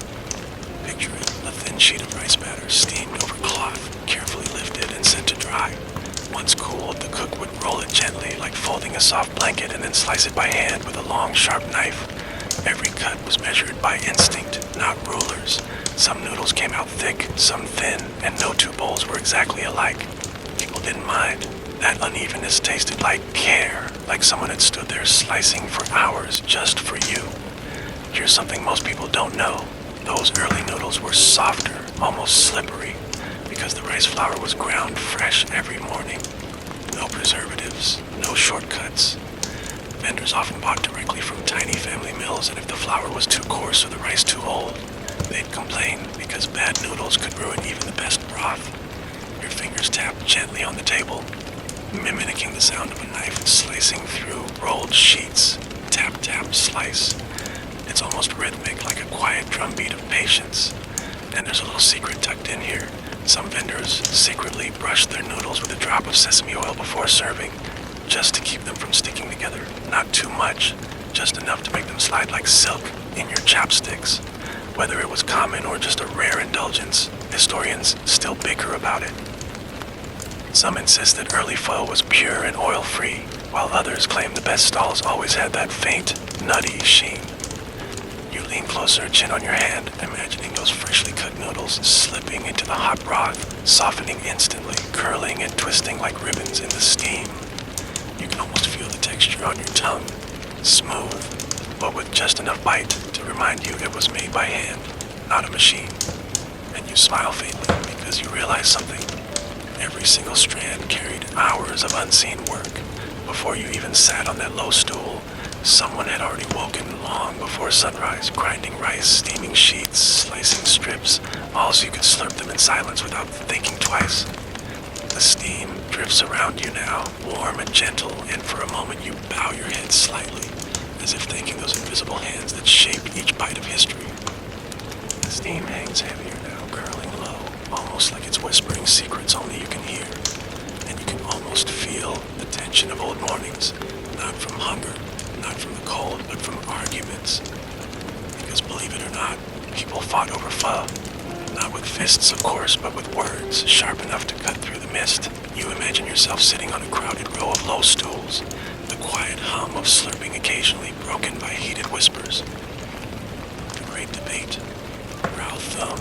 Picture it, a thin sheet of rice batter steamed over cloth, carefully lifted and sent to dry. Once cooled, the cook would roll it gently, like folding a soft blanket, and then slice it by hand with a long, sharp knife. Every cut was measured by instinct, not rulers. Some noodles came out thick, some thin, and no two bowls were exactly alike. People didn't mind. That unevenness tasted like care, like someone had stood there slicing for hours just for you. Here's something most people don't know. Those early noodles were softer, almost slippery, because the rice flour was ground fresh every morning. No preservatives, no shortcuts. Vendors often bought directly from tiny family mills, and if the flour was too coarse or the rice too old, they'd complain because bad noodles could ruin even the best broth. Your fingers tapped gently on the table, mimicking the sound of a knife slicing through rolled sheets. Tap, tap, slice. It's almost rhythmic, like a quiet drumbeat of patience. And there's a little secret tucked in here. Some vendors secretly brush their noodles with a drop of sesame oil before serving, just to keep them from sticking together. Not too much, just enough to make them slide like silk in your chopsticks. Whether it was common or just a rare indulgence, historians still bicker about it. Some insist that early pho was pure and oil-free, while others claim the best stalls always had that faint, nutty sheen. You lean closer, chin on your hand, imagining those freshly cut noodles slipping into the hot broth, softening instantly, curling and twisting like ribbons in the steam. You can almost feel the texture on your tongue, smooth, but with just enough bite to remind you it was made by hand, not a machine. And you smile faintly because you realize something. Every single strand carried hours of unseen work. Before you even sat on that low stool, Someone had already woken long before sunrise, grinding rice, steaming sheets, slicing strips, all so you could slurp them in silence without thinking twice. The steam drifts around you now, warm and gentle, and for a moment you bow your head slightly, as if thanking those invisible hands that shaped each bite of history. The steam hangs heavier now, curling low, almost like it's whispering secrets only you can hear. And you can almost feel the tension of old mornings, not from hunger, not from the cold, but from arguments. Because believe it or not, people fought over pho. Not with fists, of course, but with words, sharp enough to cut through the mist. You imagine yourself sitting on a crowded row of low stools, the quiet hum of slurping occasionally broken by heated whispers. The great debate. Rao thumb.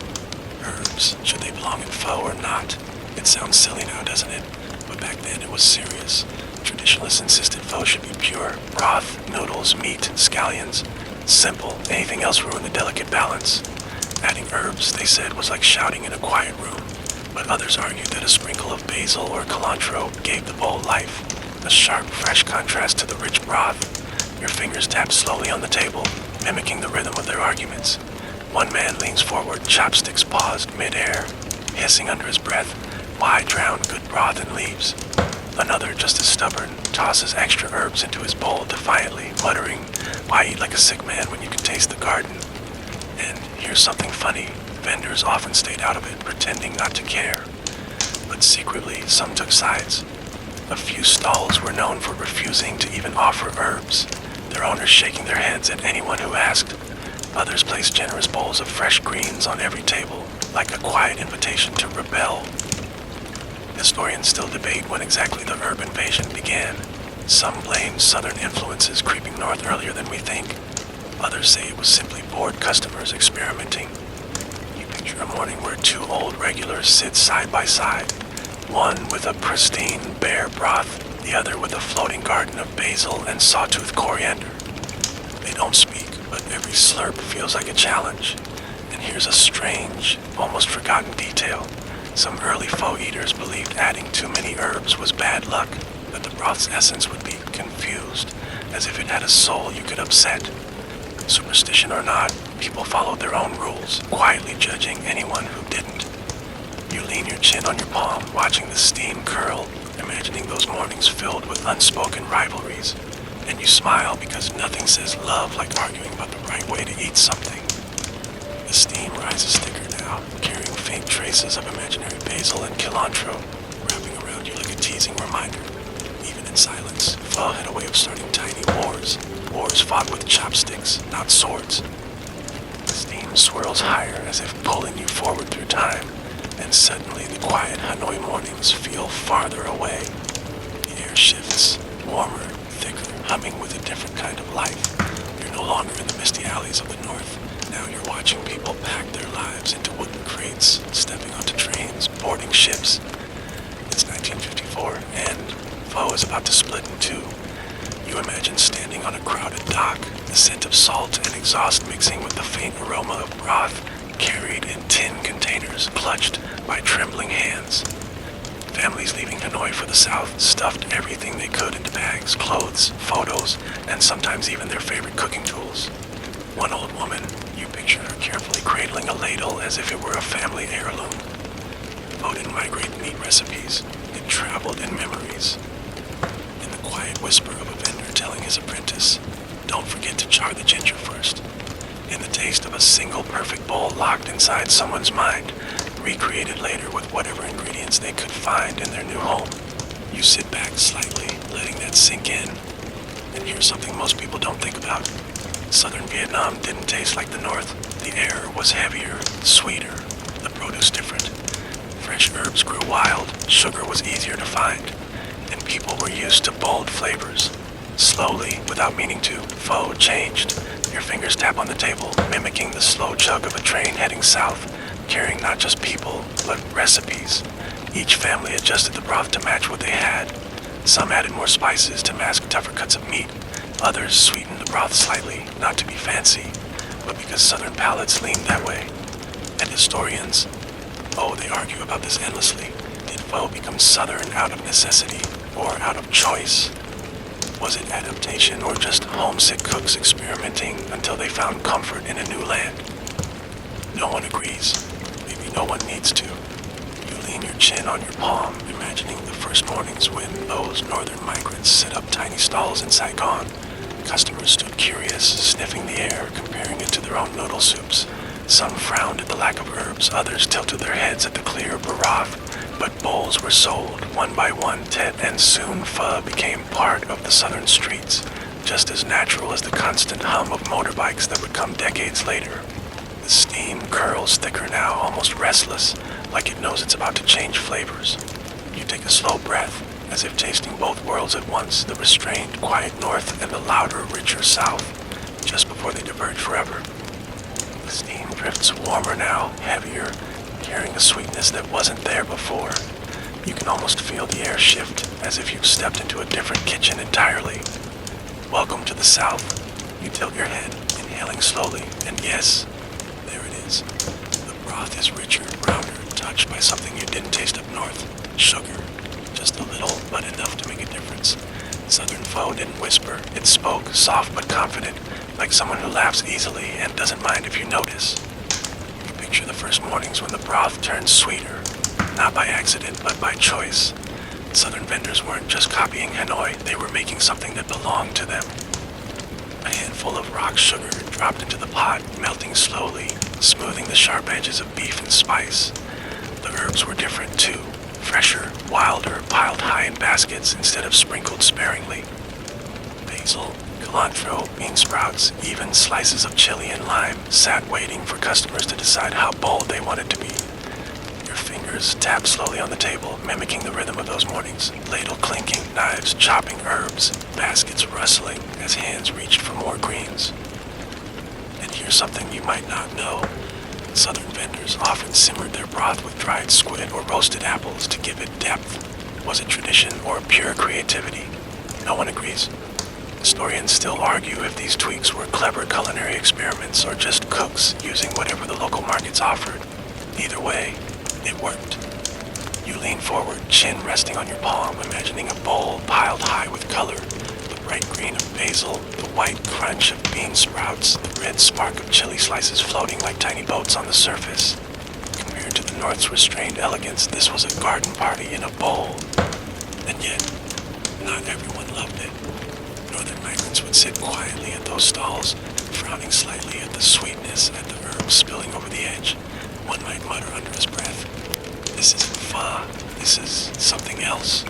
Herbs, should they belong in pho or not? It sounds silly now, doesn't it? But back then it was serious. Traditionalists insisted pho should be pure. Broth, noodles, meat, scallions. Simple. Anything else ruined the delicate balance. Adding herbs, they said, was like shouting in a quiet room. But others argued that a sprinkle of basil or cilantro gave the bowl life. A sharp, fresh contrast to the rich broth. Your fingers tap slowly on the table, mimicking the rhythm of their arguments. One man leans forward, chopsticks paused mid-air, hissing under his breath, why drown good broth in leaves? Another, just as stubborn, tosses extra herbs into his bowl defiantly, muttering, why eat like a sick man when you can taste the garden? And here's something funny. Vendors often stayed out of it, pretending not to care. But secretly, some took sides. A few stalls were known for refusing to even offer herbs, their owners shaking their heads at anyone who asked. Others placed generous bowls of fresh greens on every table, like a quiet invitation to rebel. Historians still debate when exactly the herb invasion began. Some blame southern influences creeping north earlier than we think. Others say it was simply bored customers experimenting. You picture a morning where two old regulars sit side by side, one with a pristine, bare broth, the other with a floating garden of basil and sawtooth coriander. They don't speak, but every slurp feels like a challenge. And here's a strange, almost forgotten detail. Some early pho eaters believed adding too many herbs was bad luck, that the broth's essence would be confused, as if it had a soul you could upset. Superstition or not, people followed their own rules, quietly judging anyone who didn't. You lean your chin on your palm, watching the steam curl, imagining those mornings filled with unspoken rivalries. And you smile because nothing says love like arguing about the right way to eat something. The steam rises thicker now, carrying faint traces of imaginary basil and cilantro, wrapping around you like a teasing reminder. Even in silence, pho had a way of starting tiny wars. Wars fought with chopsticks, not swords. The steam swirls higher as if pulling you forward through time, and suddenly the quiet Hanoi mornings feel farther away. The air shifts, warmer, thicker, humming with a different kind of life. You're no longer in the misty alleys of the north. Now you're watching people pack their lives into wooden crates, stepping onto trains, boarding ships. It's 1954, and pho is about to split in two. You imagine standing on a crowded dock, the scent of salt and exhaust mixing with the faint aroma of broth, carried in tin containers, clutched by trembling hands. Families leaving Hanoi for the south stuffed everything they could into bags, clothes, photos, and sometimes even their favorite cooking tools. One old woman, you picture her carefully cradling a ladle as if it were a family heirloom. Pho didn't migrate meat recipes. It traveled in memories. In the quiet whisper of a vendor telling his apprentice, don't forget to char the ginger first. In the taste of a single perfect bowl locked inside someone's mind, recreated later with whatever ingredients they could find in their new home. You sit back slightly, letting that sink in. And here's something most people don't think about. Southern Vietnam didn't taste like the north. The air was heavier, sweeter, the produce different. Fresh herbs grew wild, sugar was easier to find, and people were used to bold flavors. Slowly, without meaning to, pho changed. Your fingers tap on the table, mimicking the slow chug of a train heading south, carrying not just people, but recipes. Each family adjusted the broth to match what they had. Some added more spices to mask tougher cuts of meat. Others sweetened the broth slightly, not to be fancy, but because southern palates leaned that way. And historians, oh, they argue about this endlessly. Did pho become southern out of necessity, or out of choice? Was it adaptation or just homesick cooks experimenting until they found comfort in a new land? No one agrees. Maybe no one needs to. You lean your chin on your palm, imagining the first mornings when those northern migrants set up tiny stalls in Saigon. Customers stood curious, sniffing the air, comparing it to their own noodle soups. Some frowned at the lack of herbs, others tilted their heads at the clear barath. But bowls were sold, one by one, and soon pho became part of the southern streets, just as natural as the constant hum of motorbikes that would come decades later. The steam curls thicker now, almost restless, like it knows it's about to change flavors. You take a slow breath, as if tasting both worlds at once, the restrained, quiet north and the louder, richer south, just before they diverge forever. The steam drifts warmer now, heavier, carrying a sweetness that wasn't there before. You can almost feel the air shift, as if you've stepped into a different kitchen entirely. Welcome to the south. You tilt your head, inhaling slowly, and yes, there it is. The broth is richer, rounder, touched by something you didn't taste up north. Sugar. Just a little, but enough to make a difference. Southern pho didn't whisper. It spoke, soft but confident, like someone who laughs easily and doesn't mind if you notice. You picture the first mornings when the broth turned sweeter, not by accident, but by choice. Southern vendors weren't just copying Hanoi, they were making something that belonged to them. A handful of rock sugar dropped into the pot, melting slowly, smoothing the sharp edges of beef and spice. The herbs were different too. Fresher, wilder, piled high in baskets instead of sprinkled sparingly. Basil, cilantro, bean sprouts, even slices of chili and lime sat waiting for customers to decide how bold they wanted to be. Your fingers tapped slowly on the table, mimicking the rhythm of those mornings. Ladle clinking, knives chopping herbs, baskets rustling as hands reached for more greens. And here's something you might not know. Southern vendors often simmered their broth with dried squid or roasted apples to give it depth. Was it tradition or pure creativity? No one agrees. Historians still argue if these tweaks were clever culinary experiments or just cooks using whatever the local markets offered. Either way, it worked. You lean forward, chin resting on your palm, imagining a bowl piled high with color. The bright green of basil, the white crunch of bean sprouts, the red spark of chili slices floating like tiny boats on the surface. Compared to the North's restrained elegance, this was a garden party in a bowl. And yet, not everyone loved it. Northern migrants would sit quietly at those stalls, frowning slightly at the sweetness, at the herbs spilling over the edge. One might mutter under his breath, "This isn't pho, this is something else."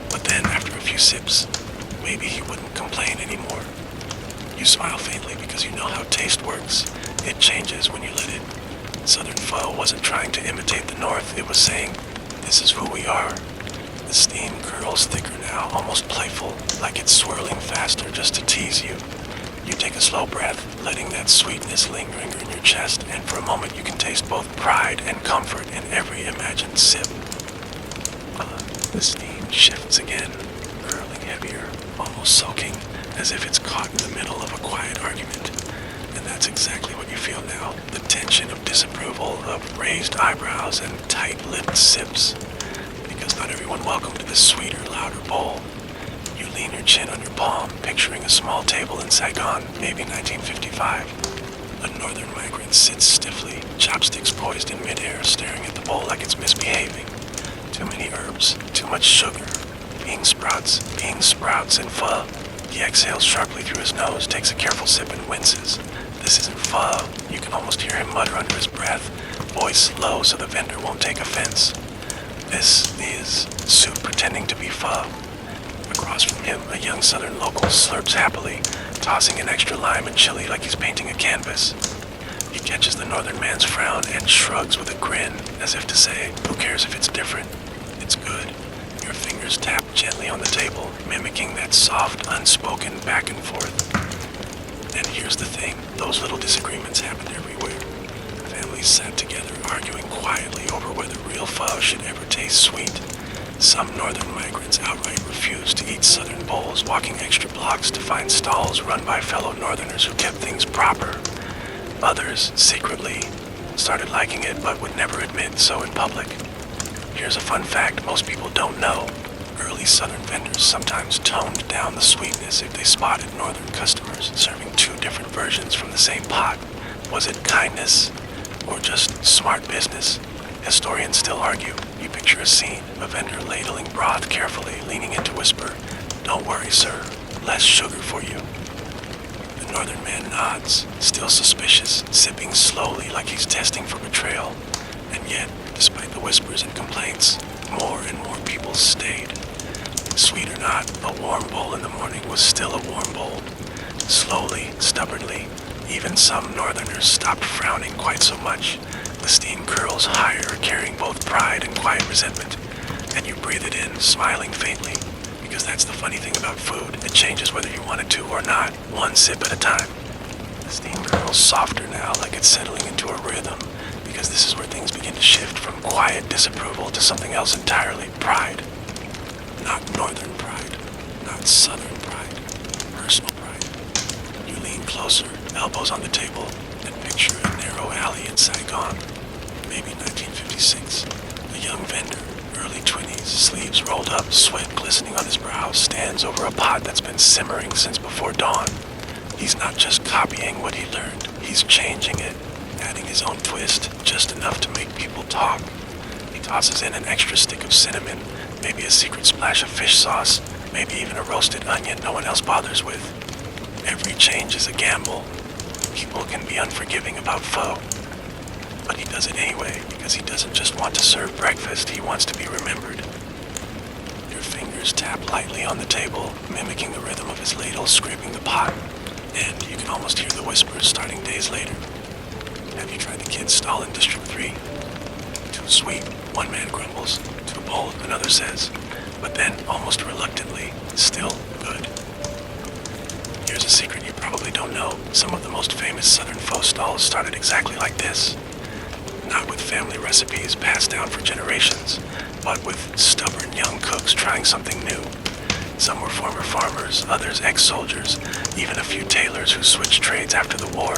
But then, after a few sips, maybe he wouldn't complain anymore. You smile faintly because you know how taste works. It changes when you let it. Southern pho wasn't trying to imitate the North, it was saying, "This is who we are." The steam curls thicker now, almost playful, like it's swirling faster just to tease you. You take a slow breath, letting that sweetness linger in your chest, and for a moment you can taste both pride and comfort in every imagined sip. The steam shifts again, curling heavier, almost soaking, as if it's caught in the middle of a quiet argument. And that's exactly what you feel now, the tension of disapproval, of raised eyebrows and tight-lipped sips. Because not everyone welcomed this sweeter, louder bowl. You lean your chin on your palm, picturing a small table in Saigon, maybe 1955. A northern migrant sits stiffly, chopsticks poised in midair, staring at the bowl like it's misbehaving. Too many herbs, too much sugar. Bean sprouts and pho. He exhales sharply through his nose, takes a careful sip and winces. This isn't pho. You can almost hear him mutter under his breath, voice low so the vendor won't take offense. This is soup pretending to be pho. Across from him, a young southern local slurps happily, tossing an extra lime and chili like he's painting a canvas. He catches the northern man's frown and shrugs with a grin, as if to say, who cares if it's different? It's good. Your fingers tap gently on the table, mimicking that soft, unspoken back and forth. And here's the thing, those little disagreements happened everywhere. Families sat together, arguing quietly over whether real pho should ever taste sweet. Some northern migrants outright refused to eat southern bowls, walking extra blocks to find stalls run by fellow northerners who kept things proper. Others, secretly, started liking it but would never admit so in public. Here's a fun fact most people don't know. Early southern vendors sometimes toned down the sweetness if they spotted northern customers serving two different versions from the same pot. Was it kindness or just smart business? Historians still argue. You picture a scene, a vendor ladling broth carefully, leaning in to whisper, "Don't worry, sir, less sugar for you." The northern man nods, still suspicious, sipping slowly like he's testing for betrayal. And yet, despite the whispers and complaints, more and more people stayed. Sweet or not, a warm bowl in the morning was still a warm bowl. Slowly, stubbornly, even some northerners stopped frowning quite so much. The steam curls higher, carrying both pride and quiet resentment. And you breathe it in, smiling faintly. Because that's the funny thing about food. It changes whether you want it to or not, one sip at a time. The steam curls softer now, like it's settling into a rhythm. Because this is where things begin to shift from quiet disapproval to something else entirely, pride. Not northern pride, not southern pride, personal pride. You lean closer, elbows on the table, and picture a narrow alley in Saigon. Maybe 1956. A young vendor, early 20s, sleeves rolled up, sweat glistening on his brow, stands over a pot that's been simmering since before dawn. He's not just copying what he learned, he's changing it, adding his own twist, just enough to make people talk. He tosses in an extra stick of cinnamon, maybe a secret splash of fish sauce, maybe even a roasted onion no one else bothers with. Every change is a gamble. People can be unforgiving about pho. But he does it anyway, because he doesn't just want to serve breakfast, he wants to be remembered. Your fingers tap lightly on the table, mimicking the rhythm of his ladle scraping the pot, and you can almost hear the whispers starting days later. Have you tried the kids' stall in District 3? Too sweet, one man grumbles. Too bold, another says. But then, almost reluctantly, still good. Here's a secret you probably don't know. Some of the most famous southern pho stalls started exactly like this. Not with family recipes passed down for generations, but with stubborn young cooks trying something new. Some were former farmers, others ex-soldiers, even a few tailors who switched trades after the war.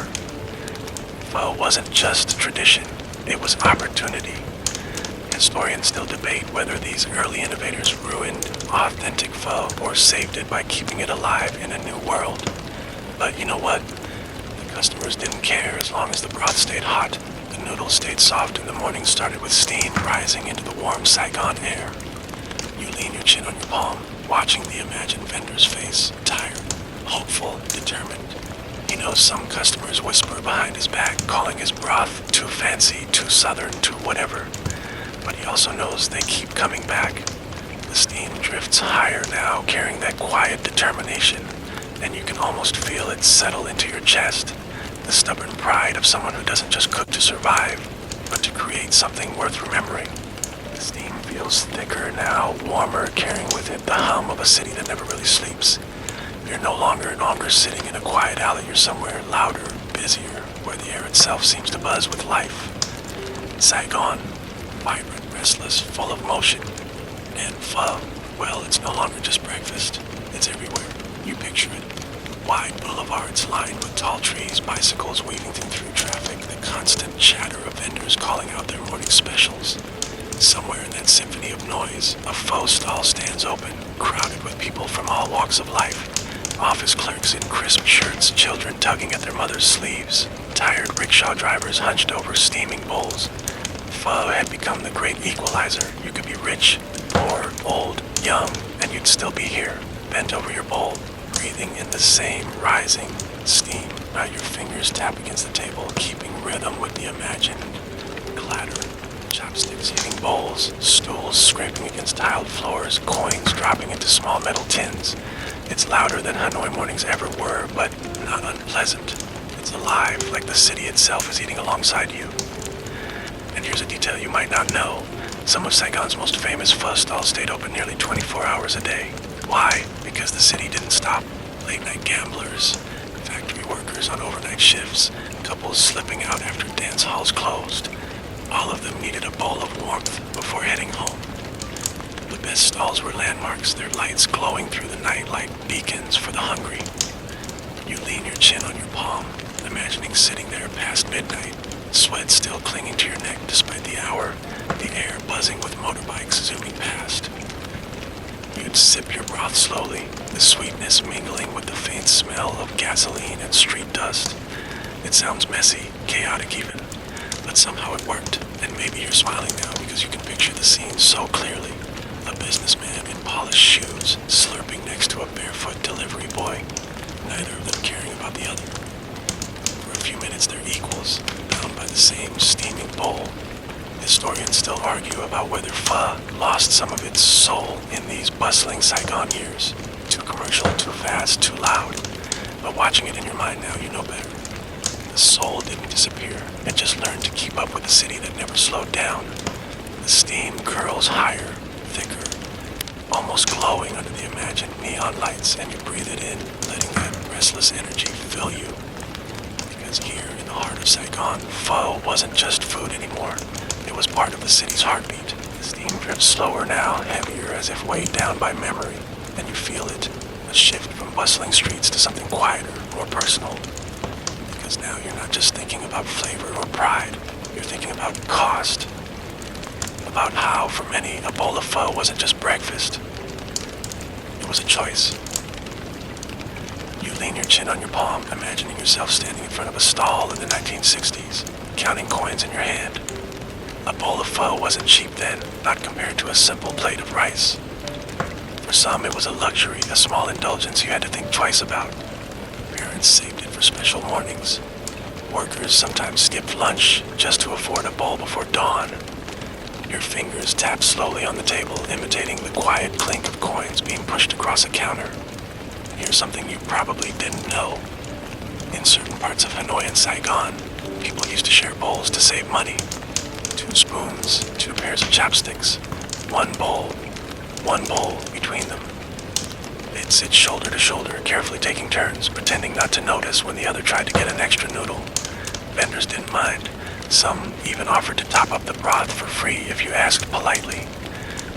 Pho wasn't just tradition, it was opportunity. Historians still debate whether these early innovators ruined authentic pho or saved it by keeping it alive in a new world. But you know what? The customers didn't care as long as the broth stayed hot, the noodles stayed soft, and the morning started with steam rising into the warm Saigon air. You lean your chin on your palm, watching the imagined vendor's face, tired, hopeful, determined. He knows some customers whisper behind his back, calling his broth too fancy, too southern, too whatever. But he also knows they keep coming back. The steam drifts higher now, carrying that quiet determination, and you can almost feel it settle into your chest. The stubborn pride of someone who doesn't just cook to survive, but to create something worth remembering. The steam feels thicker now, warmer, carrying with it the hum of a city that never really sleeps. You're no longer sitting in a quiet alley, you're somewhere louder, busier, where the air itself seems to buzz with life. Saigon, vibrant, restless, full of motion. And pho, well, it's no longer just breakfast. It's everywhere. You picture it. Wide boulevards lined with tall trees, bicycles weaving through traffic, the constant chatter of vendors calling out their morning specials. Somewhere in that symphony of noise, a pho stall stands open, crowded with people from all walks of life. Office clerks in crisp shirts, children tugging at their mother's sleeves, tired rickshaw drivers hunched over steaming bowls. Pho had become the great equalizer. You could be rich, poor, old, young, and you'd still be here, bent over your bowl, breathing in the same rising steam. Now your fingers tap against the table, keeping rhythm with the imagined clatter. Chopsticks hitting bowls, stools scraping against tiled floors, coins dropping into small metal tins. It's louder than Hanoi mornings ever were, but not unpleasant. It's alive, like the city itself is eating alongside you. And here's a detail you might not know. Some of Saigon's most famous pho stalls stayed open nearly 24 hours a day. Why? Because the city didn't stop. Late-night gamblers, factory workers on overnight shifts, couples slipping out after dance halls closed. All of them needed a bowl of warmth before heading home. The best stalls were landmarks, their lights glowing through the night like beacons for the hungry. You lean your chin on your palm, imagining sitting there past midnight, sweat still clinging to your neck despite the hour, the air buzzing with motorbikes zooming past. You'd sip your broth slowly, the sweetness mingling with the faint smell of gasoline and street dust. It sounds messy, chaotic even, but somehow it worked, and maybe you're smiling now because you can picture the scene so clearly. A businessman in polished shoes, slurping next to a barefoot delivery boy, neither of them caring about the other. For a few minutes they're equals, bound by the same steaming bowl. Historians still argue about whether pho lost some of its soul in these bustling Saigon years. Too commercial, too fast, too loud. But watching it in your mind now, you know better. The soul didn't disappear. It just learned to keep up with the city that never slowed down. The steam curls higher, thicker, almost glowing under the imagined neon lights, and you breathe it in, letting that restless energy fill you. Because here in the heart of Saigon, pho wasn't just food anymore. It was part of the city's heartbeat. The steam drips slower now, heavier as if weighed down by memory, and you feel it, a shift from bustling streets to something quieter, more personal. Because now you're not just thinking about flavor or pride, you're thinking about cost. About how, for many, a bowl of pho wasn't just breakfast. It was a choice. You lean your chin on your palm, imagining yourself standing in front of a stall in the 1960s, counting coins in your hand. A bowl of pho wasn't cheap then, not compared to a simple plate of rice. For some, it was a luxury, a small indulgence you had to think twice about. Parents saved it for special mornings. Workers sometimes skipped lunch just to afford a bowl before dawn. Your fingers tapped slowly on the table, imitating the quiet clink of coins being pushed across a counter. And here's something you probably didn't know. In certain parts of Hanoi and Saigon, people used to share bowls to save money. 2 spoons, 2 pairs of chopsticks, one bowl between them. They'd sit shoulder to shoulder, carefully taking turns, pretending not to notice when the other tried to get an extra noodle. Vendors didn't mind. Some even offered to top up the broth for free if you asked politely.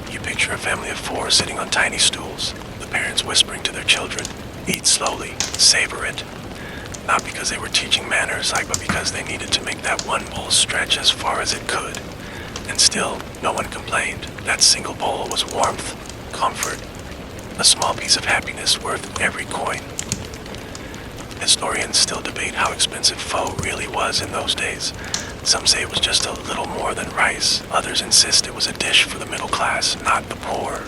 You picture a family of 4 sitting on tiny stools, the parents whispering to their children, "Eat slowly, savor it." Not because they were teaching manners, but because they needed to make that one bowl stretch as far as it could. And still, no one complained. That single bowl was warmth, comfort, a small piece of happiness worth every coin. Historians still debate how expensive pho really was in those days. Some say it was just a little more than rice. Others insist it was a dish for the middle class, not the poor.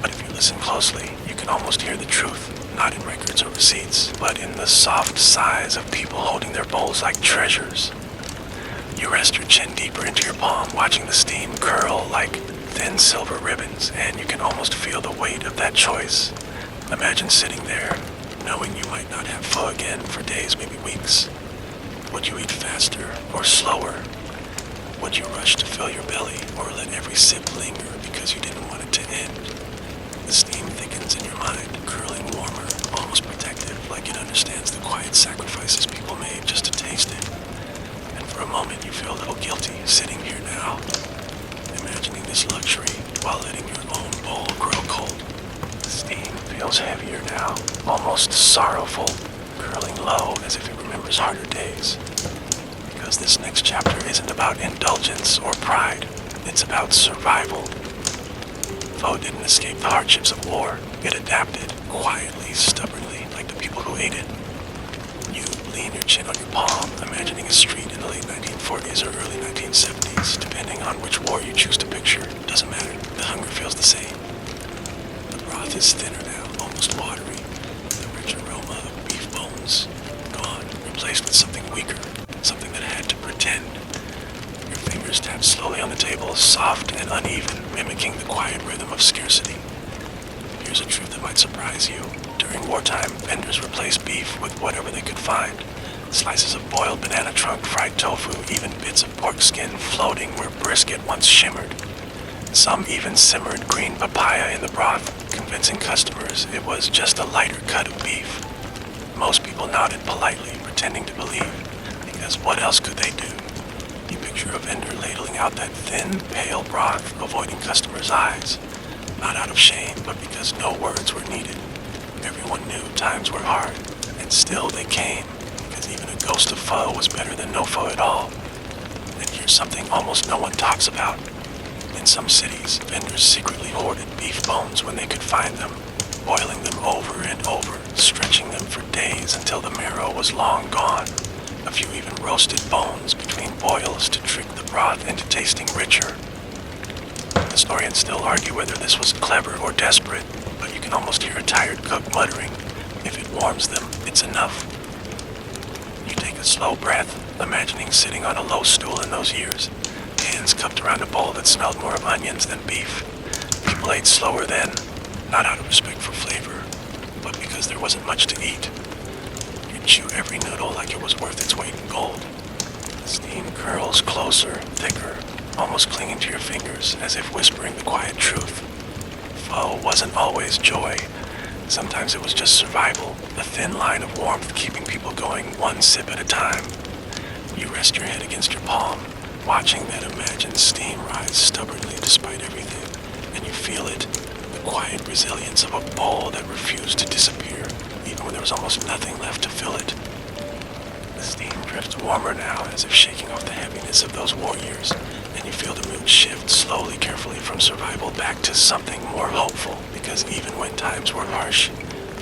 But if you listen closely, you can almost hear the truth. Not in records or receipts, but in the soft sighs of people holding their bowls like treasures. You rest your chin deeper into your palm, watching the steam curl like thin silver ribbons, and you can almost feel the weight of that choice. Imagine sitting there, knowing you might not have pho again for days, maybe weeks. Would you eat faster or slower? Would you rush to fill your belly, or let every sip linger because you didn't want it to end? The steam thickens in your mind, curling warmer, almost protective, like it understands the quiet sacrifices people made just to taste it. And for a moment you feel a little guilty, sitting here now, imagining this luxury while letting your own bowl grow cold. The steam feels heavier now, almost sorrowful, curling low as if it remembers harder days. Because this next chapter isn't about indulgence or pride, it's about survival. Pho didn't escape the hardships of war. It adapted, quietly, stubbornly, like the people who ate it. You lean your chin on your palm, imagining a street in the late 1940s or early 1970s, depending on which war you choose to picture. Doesn't matter. The hunger feels the same. The broth is thinner now, almost watery. The rich aroma of beef bones gone, replaced with something weaker, something that had to pretend. Your fingers tap slowly on the table, soft and uneven, mimicking the quiet rhythm of scarcity. Here's a truth that might surprise you. During wartime, vendors replaced beef with whatever they could find. Slices of boiled banana trunk, fried tofu, even bits of pork skin floating where brisket once shimmered. Some even simmered green papaya in the broth, convincing customers it was just a lighter cut of beef. Most people nodded politely, pretending to believe, because what else could they do? You picture a vendor ladling out that thin, pale broth, avoiding customers' eyes. Not out of shame, but because no words were needed. Everyone knew times were hard, and still they came, because even a ghost of pho was better than no pho at all. And here's something almost no one talks about. In some cities, vendors secretly hoarded beef bones when they could find them, boiling them over and over, stretching them for days until the marrow was long gone. A few even roasted bones between boils to trick the broth into tasting richer. Historians still argue whether this was clever or desperate, but you can almost hear a tired cook muttering, "If it warms them, it's enough." You take a slow breath, imagining sitting on a low stool in those years, hands cupped around a bowl that smelled more of onions than beef. People ate slower then, not out of respect for flavor, but because there wasn't much to eat. You'd chew every noodle like it was worth its weight in gold. The steam curls closer, thicker, almost clinging to your fingers, as if whispering the quiet truth. Pho wasn't always joy. Sometimes it was just survival, a thin line of warmth keeping people going one sip at a time. You rest your head against your palm, watching that imagined steam rise stubbornly despite everything, and you feel it, the quiet resilience of a bowl that refused to disappear, even when there was almost nothing left to fill it. The steam drifts warmer now, as if shaking off the heaviness of those war years, and you feel the mood shift slowly, carefully from survival back to something more hopeful, because even when times were harsh,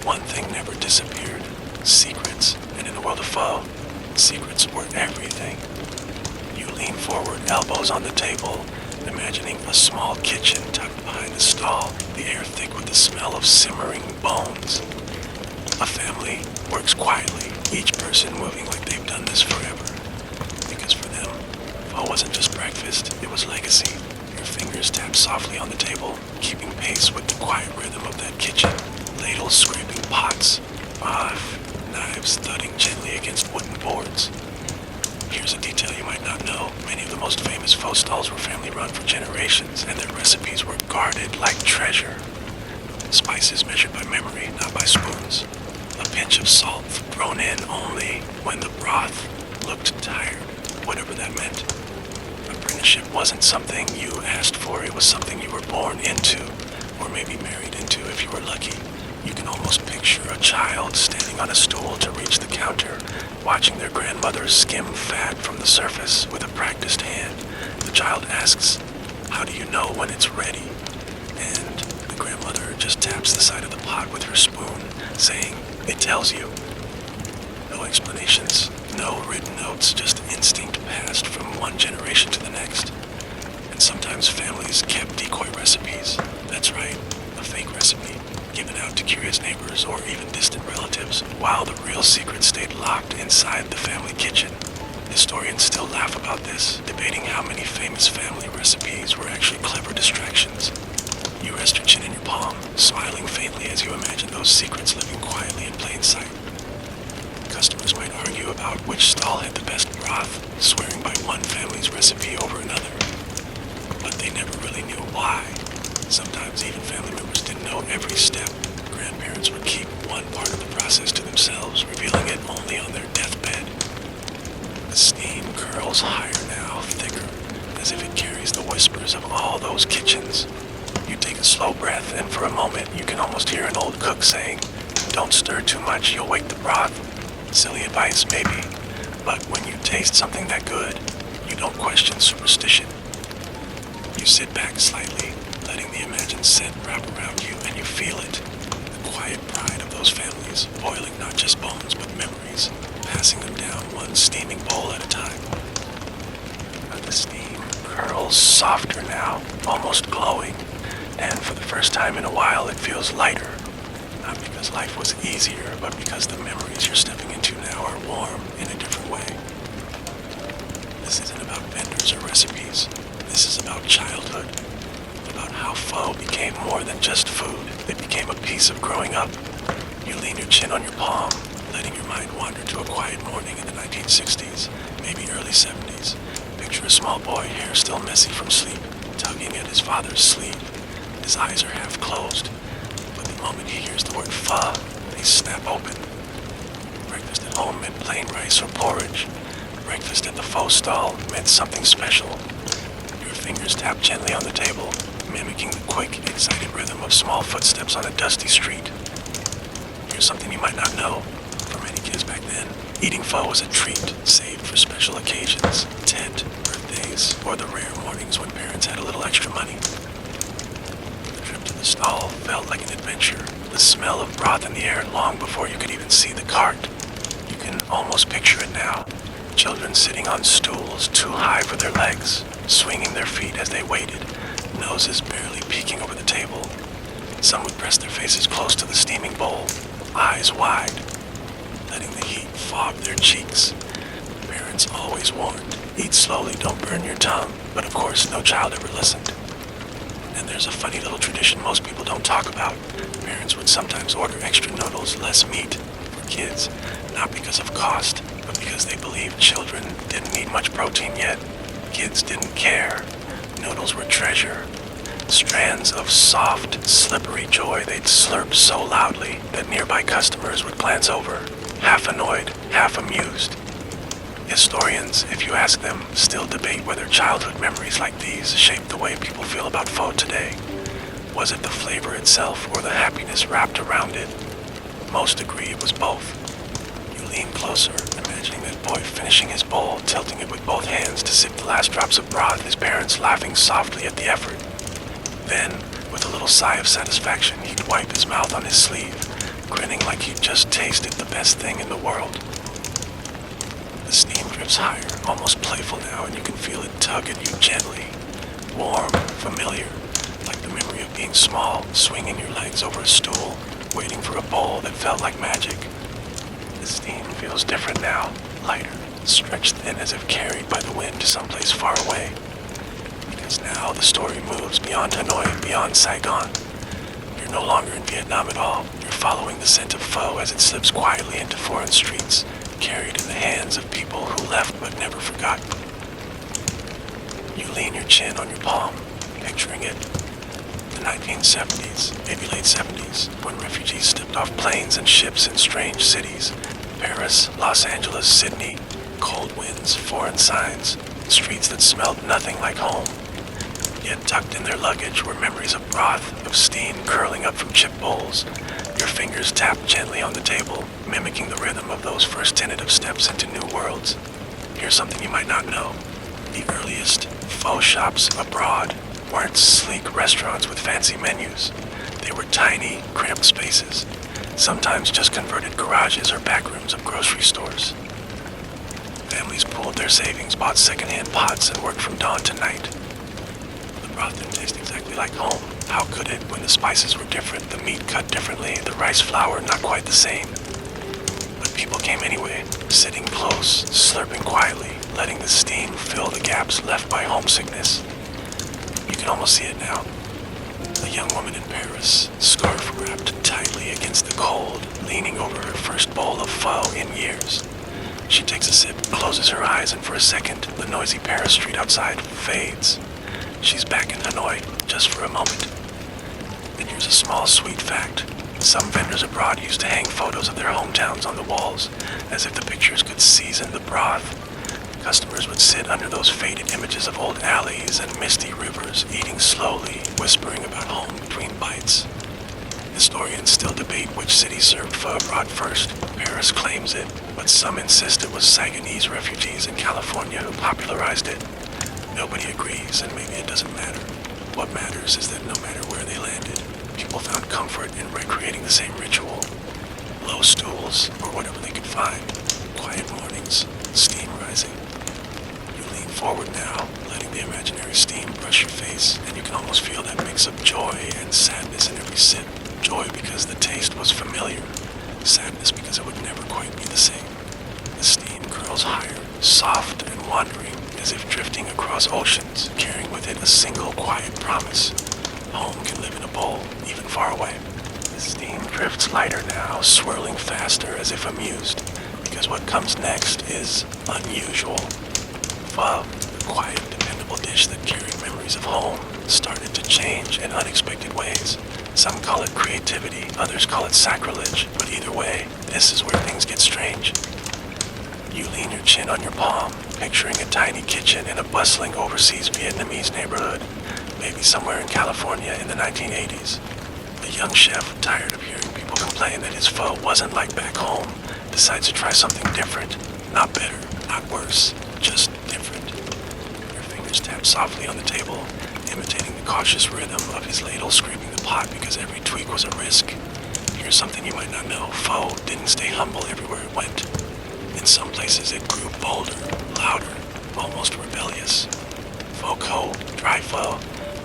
one thing never disappeared: secrets. And in the world of Pho, secrets were everything. You lean forward, elbows on the table, imagining a small kitchen tucked behind a stall, the air thick with the smell of simmering bones. A family works quietly, each person moving like they've done this forever. Because for them, Pho wasn't just breakfast, it was legacy. Your fingers tap softly on the table, keeping pace with the quiet rhythm of that kitchen. Ladles scraping pots, knives thudding gently against wooden boards. Here's a detail you might not know. Many of the most famous Pho stalls were family-run for generations, and their recipes were guarded like treasure. Spices measured by memory, not by spoons. A pinch of salt thrown in only when the broth looked tired, whatever that meant. Apprenticeship wasn't something you asked for, it was something you were born into, or maybe married into if you were lucky. You can almost picture a child standing on a stool to reach the counter, watching their grandmother skim fat from the surface with a practiced hand. The child asks, "How do you know when it's ready?" And the grandmother just taps the side of the pot with her spoon, saying, "It tells you." No explanations, no written notes, just instinct passed from one generation to the next. And sometimes families kept decoy recipes. That's right, a fake recipe, given out to curious neighbors or even distant relatives, while the real secret stayed locked inside the family kitchen. Historians still laugh about this, debating how many famous family recipes were actually clever distractions. You rest your chin in your palm, smiling faintly as you imagine those secrets living quietly in plain sight. Customers might argue about which stall had the best broth, swearing by one family's recipe over another. But they never really knew why. Sometimes even family members didn't know every step. Grandparents would keep one part of the process to themselves, revealing it only on their deathbed. The steam curls higher now, thicker, as if it carries the whispers of all those kitchens. You take a slow breath, and for a moment you can almost hear an old cook saying, "Don't stir too much, you'll wake the broth." Silly advice, maybe, but when you taste something that good, you don't question superstition. You sit back slightly, letting the imagined scent wrap around you, and you feel it. The quiet pride of those families, boiling not just bones but memories, passing them down one steaming bowl at a time. But the steam curls softer now, almost glowing, and for the first time in a while it feels lighter. Not because life was easier, but because the memories you're stepping into now are warm in a different way. This isn't about vendors or recipes. This is about childhood. About how Pho became more than just food. It became a piece of growing up. You lean your chin on your palm, letting your mind wander to a quiet morning in the 1960s, maybe early 70s. Picture a small boy, hair still messy from sleep, tugging at his father's sleeve. His eyes are half closed. The moment he hears the word pho, they snap open. Breakfast at home meant plain rice or porridge. Breakfast at the Pho stall meant something special. Your fingers tap gently on the table, mimicking the quick, excited rhythm of small footsteps on a dusty street. Here's something you might not know. For many kids back then, eating pho was a treat, saved for special occasions: tent, birthday, days, or the rare mornings when parents had a little extra money. The trip to the stall felt like an adventure, the smell of broth in the air long before you could even see the cart. You can almost picture it now. Children sitting on stools too high for their legs, swinging their feet as they waited, noses barely peeking over the table. Some would press their faces close to the steaming bowl, eyes wide, letting the heat fog their cheeks. Parents always warned, eat slowly, don't burn your tongue, but of course no child ever listened. And there's a funny little tradition most people don't talk about. Parents would sometimes order extra noodles, less meat, for kids, not because of cost, but because they believed children didn't need much protein yet. Kids didn't care. Noodles were treasure. Strands of soft, slippery joy they'd slurp so loudly that nearby customers would glance over, half annoyed, half amused. Historians, if you ask them, still debate whether childhood memories like these shape the way people feel about pho today. Was it the flavor itself or the happiness wrapped around it? Most agree it was both. You lean closer, imagining that boy finishing his bowl, tilting it with both hands to sip the last drops of broth, his parents laughing softly at the effort. Then, with a little sigh of satisfaction, he'd wipe his mouth on his sleeve, grinning like he'd just tasted the best thing in the world. The steam drifts higher, almost playful now, and you can feel it tug at you gently. Warm, familiar, like the memory of being small, swinging your legs over a stool, waiting for a bowl that felt like magic. The steam feels different now, lighter, stretched thin as if carried by the wind to someplace far away. Because now the story moves beyond Hanoi and beyond Saigon. You're no longer in Vietnam at all. You're following the scent of pho as it slips quietly into foreign streets, carried in the hands of people who left but never forgot. You lean your chin on your palm, picturing it. The 1970s, maybe late 70s, when refugees stepped off planes and ships in strange cities. Paris, Los Angeles, Sydney, cold winds, foreign signs, streets that smelled nothing like home. Yet tucked in their luggage were memories of broth, of steam curling up from chip bowls. Your fingers tapped gently on the table, mimicking the rhythm of those first tentative steps into new worlds. Here's something you might not know. The earliest pho shops abroad weren't sleek restaurants with fancy menus. They were tiny, cramped spaces, sometimes just converted garages or back rooms of grocery stores. Families pooled their savings, bought secondhand pots, and worked from dawn to night. The broth didn't taste exactly like home. How could it when the spices were different, the meat cut differently, the rice flour not quite the same? But people came anyway, sitting close, slurping quietly, letting the steam fill the gaps left by homesickness. You can almost see it now. A young woman in Paris, scarf wrapped tightly against the cold, leaning over her first bowl of pho in years. She takes a sip, closes her eyes, and for a second, the noisy Paris street outside fades. She's back in Hanoi, just for a moment. And here's a small, sweet fact. Some vendors abroad used to hang photos of their hometowns on the walls, as if the pictures could season the broth. Customers would sit under those faded images of old alleys and misty rivers, eating slowly, whispering about home between bites. Historians still debate which city served pho abroad first. Paris claims it, but some insist it was Saigonese refugees in California who popularized it. Nobody agrees, and maybe it doesn't matter. What matters is that no matter where they landed, people found comfort in recreating the same ritual. Low stools, or whatever they could find. Quiet mornings, steam rising. You lean forward now, letting the imaginary steam brush your face, and you can almost feel that mix of joy and sadness in every sip. Joy because the taste was familiar. Sadness because it would never quite be the same. The steam curls higher, soft and wandering, as if drifting across oceans, carrying with it a single quiet promise. Home can live in a bowl, even far away. The steam drifts lighter now, swirling faster as if amused, because what comes next is unusual. Pho, the quiet, dependable dish that carried memories of home, started to change in unexpected ways. Some call it creativity, others call it sacrilege, but either way, this is where things get strange. You lean your chin on your palm, picturing a tiny kitchen in a bustling overseas Vietnamese neighborhood, maybe somewhere in California in the 1980s. A young chef, tired of hearing people complain that his pho wasn't like back home, decides to try something different. Not better, not worse, just different. Your tapped softly on the table, imitating the cautious rhythm of his ladle scraping the pot because every tweak was a risk. Here's something you might not know. Pho didn't stay humble everywhere it went. In some places it grew bolder, louder, almost rebellious. Pho cold, dry pho,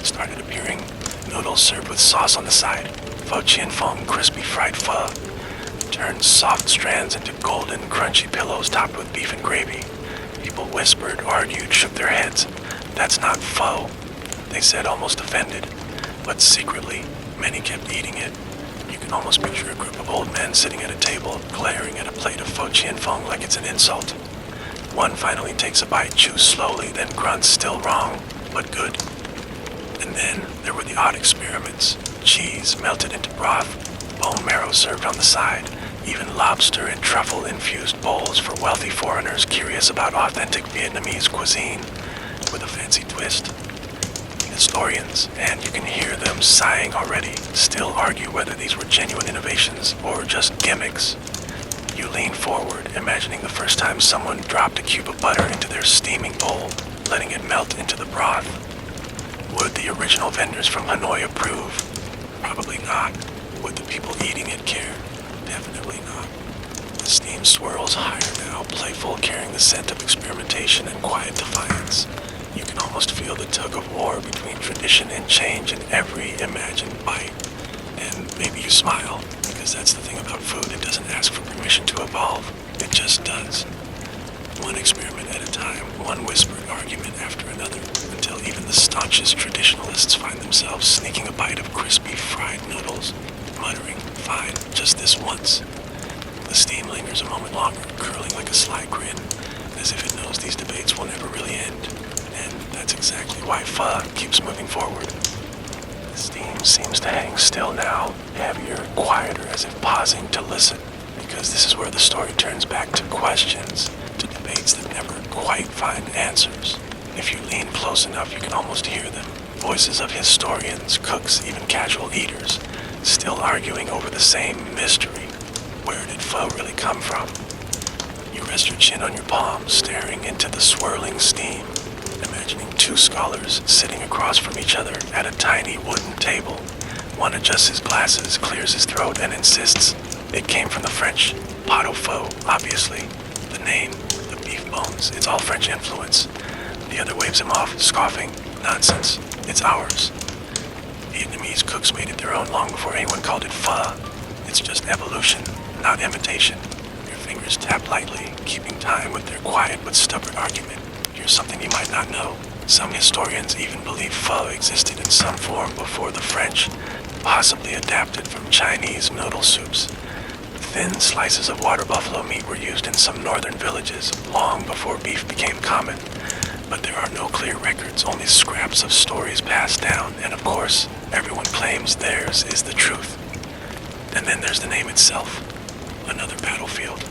started appearing. Noodles served with sauce on the side. Pho Chien Phong, crispy fried pho, turned soft strands into golden, crunchy pillows topped with beef and gravy. People whispered, argued, shook their heads. That's not pho, they said, almost offended. But secretly, many kept eating it. You can almost picture a group of old men sitting at a table, glaring at a plate of Pho Chien Phong like it's an insult. One finally takes a bite, chews slowly, then grunts, still wrong, but good. And then there were the odd experiments. Cheese melted into broth, bone marrow served on the side, even lobster in truffle-infused bowls for wealthy foreigners curious about authentic Vietnamese cuisine, with a fancy twist. Historians, and you can hear them sighing already, still argue whether these were genuine innovations or just gimmicks. You lean forward, imagining the first time someone dropped a cube of butter into their steaming bowl, letting it melt into the broth. Would the original vendors from Hanoi approve? Probably not. Would the people eating it care? Definitely not. The steam swirls higher now, playful, carrying the scent of experimentation and quiet defiance. You can almost feel the tug of war between tradition and change in every imagined bite. And maybe you smile, because that's the thing about food. It doesn't ask for permission to evolve. It just does. One experiment at a time, one whispered argument after another, until even the staunchest traditionalists find themselves sneaking a bite of crispy fried noodles, muttering, "Fine, just this once." The steam lingers a moment longer, curling like a sly grin, as if it knows these debates will never really end. And that's exactly why pho keeps moving forward. The steam seems to hang still now, heavier, quieter, as if pausing to listen, because this is where the story turns back to questions, to debates that never quite find answers. If you lean close enough, you can almost hear them. Voices of historians, cooks, even casual eaters, still arguing over the same mystery. Where did pho really come from? You rest your chin on your palm, staring into the swirling steam, imagining two scholars sitting across from each other at a tiny wooden table. One adjusts his glasses, clears his throat, and insists it came from the French. Pot au pho, obviously. The name, the beef bones, it's all French influence. The other waves him off, scoffing. Nonsense. It's ours. Vietnamese cooks made it their own long before anyone called it pho. It's just evolution, not imitation. Your fingers tap lightly, keeping time with their quiet but stubborn argument. Here's something you might not know. Some historians even believe pho existed in some form before the French, possibly adapted from Chinese noodle soups. Thin slices of water buffalo meat were used in some northern villages long before beef became common. But there are no clear records, only scraps of stories passed down, and of course, everyone claims theirs is the truth. And then there's the name itself, another battlefield.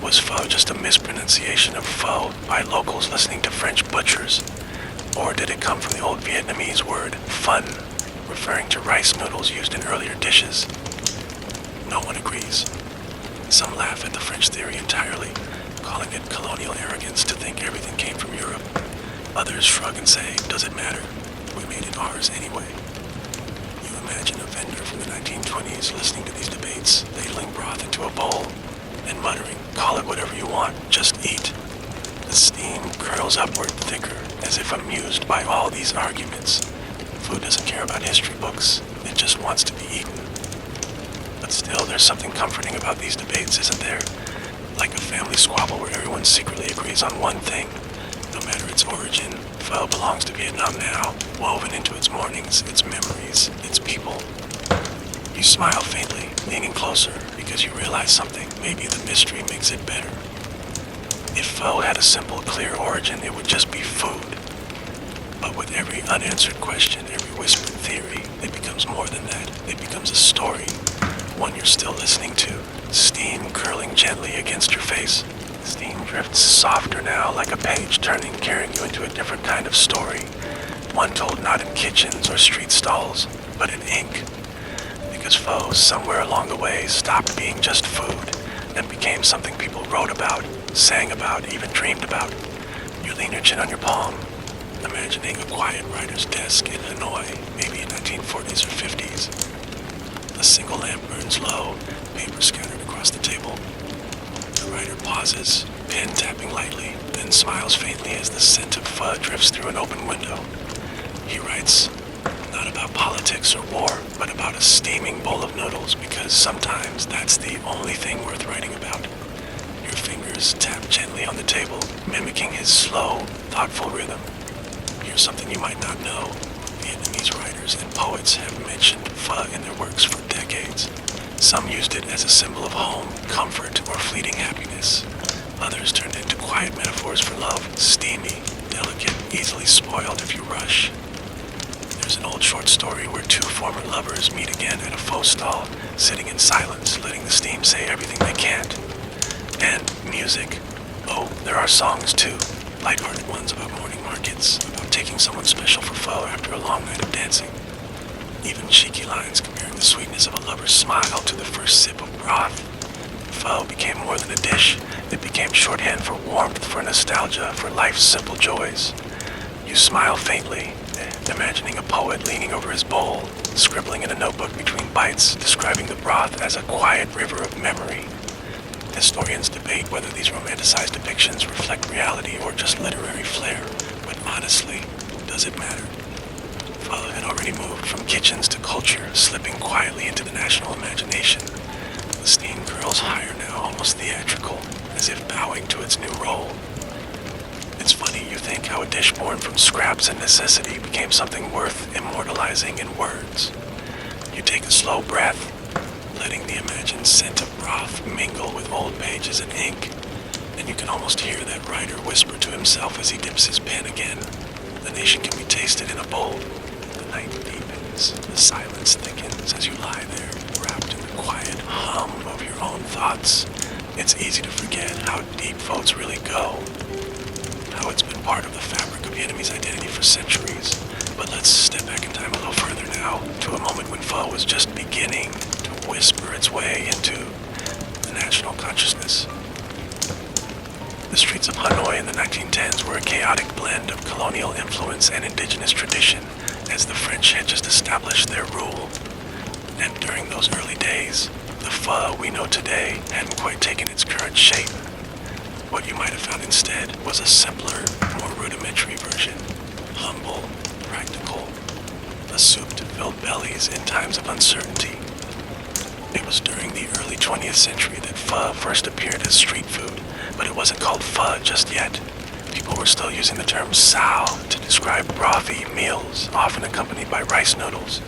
Was pho just a mispronunciation of pho by locals listening to French butchers? Or did it come from the old Vietnamese word fun, referring to rice noodles used in earlier dishes? No one agrees. Some laugh at the French theory entirely, calling it colonial arrogance to think everything came from Europe. Others shrug and say, does it matter? We made it ours anyway. You imagine a vendor from the 1920s listening to these debates, ladling broth into a bowl, and muttering, call it whatever you want, just eat. The steam curls upward thicker, as if amused by all these arguments. Food doesn't care about history books, it just wants to be eaten. But still, there's something comforting about these debates, isn't there? Like a family squabble where everyone secretly agrees on one thing. No matter its origin, pho belongs to Vietnam now, woven into its mornings, its memories, its people. You smile faintly, leaning closer, because you realize something. Maybe the mystery makes it better. If pho had a simple, clear origin, it would just be food. But with every unanswered question, every whispered theory, it becomes more than that. It becomes a story, one you're still listening to, steam curling gently against your face. Steam drifts softer now, like a page turning, carrying you into a different kind of story. One told not in kitchens or street stalls, but in ink. Because pho, somewhere along the way, stopped being just food and became something people wrote about, sang about, even dreamed about. You lean your chin on your palm, imagining a quiet writer's desk in Hanoi, maybe in 1940s or 50s. A single lamp burns low, paper scattered across the table. The writer pauses, pen tapping lightly, then smiles faintly as the scent of pho drifts through an open window. He writes, not about politics or war, but about a steaming bowl of noodles, because sometimes that's the only thing worth writing about. Your fingers tap gently on the table, mimicking his slow, thoughtful rhythm. Here's something you might not know. Vietnamese writers and poets have mentioned pho in their works for decades. Some used it as a symbol of home, comfort, or fleeting happiness. Others turned into quiet metaphors for love, steamy, delicate, easily spoiled if you rush. There's an old short story where two former lovers meet again at a pho stall, sitting in silence, letting the steam say everything they can't. And music. Oh, there are songs too. Lighthearted ones about morning markets, about taking someone special for pho after a long night of dancing. Even cheeky lines comparing the sweetness of a lover's smile to the first sip of broth. Pho became more than a dish. It became shorthand for warmth, for nostalgia, for life's simple joys. You smile faintly, imagining a poet leaning over his bowl, scribbling in a notebook between bites, describing the broth as a quiet river of memory. Historians debate whether these romanticized depictions reflect reality or just literary flair, but honestly, does it matter? Pho had already moved from kitchens to culture, slipping quietly into the national imagination. The steam curls higher now, almost theatrical, as if bowing to its new role. It's funny you think how a dish born from scraps and necessity became something worth immortalizing in words. You take a slow breath, letting the imagined scent of broth mingle with old pages and ink, and you can almost hear that writer whisper to himself as he dips his pen again. The nation can be tasted in a bowl. The night deepens, the silence thickens as you lie there, wrapped in the quiet hum of your own thoughts. It's easy to forget how deep pho's really go, how it's been part of the fabric of Vietnamese identity for centuries. But let's step back in time a little further now, to a moment when pho was just beginning to whisper its way into the national consciousness. The streets of Hanoi in the 1910s were a chaotic blend of colonial influence and indigenous tradition, as the French had just established their rule. And during those early days, the pho we know today hadn't quite taken its current shape. What you might have found instead was a simpler, more rudimentary version. Humble, practical, a soup to fill bellies in times of uncertainty. It was during the early 20th century that pho first appeared as street food, but it wasn't called pho just yet. People were still using the term sao to describe brothy meals, often accompanied by rice noodles.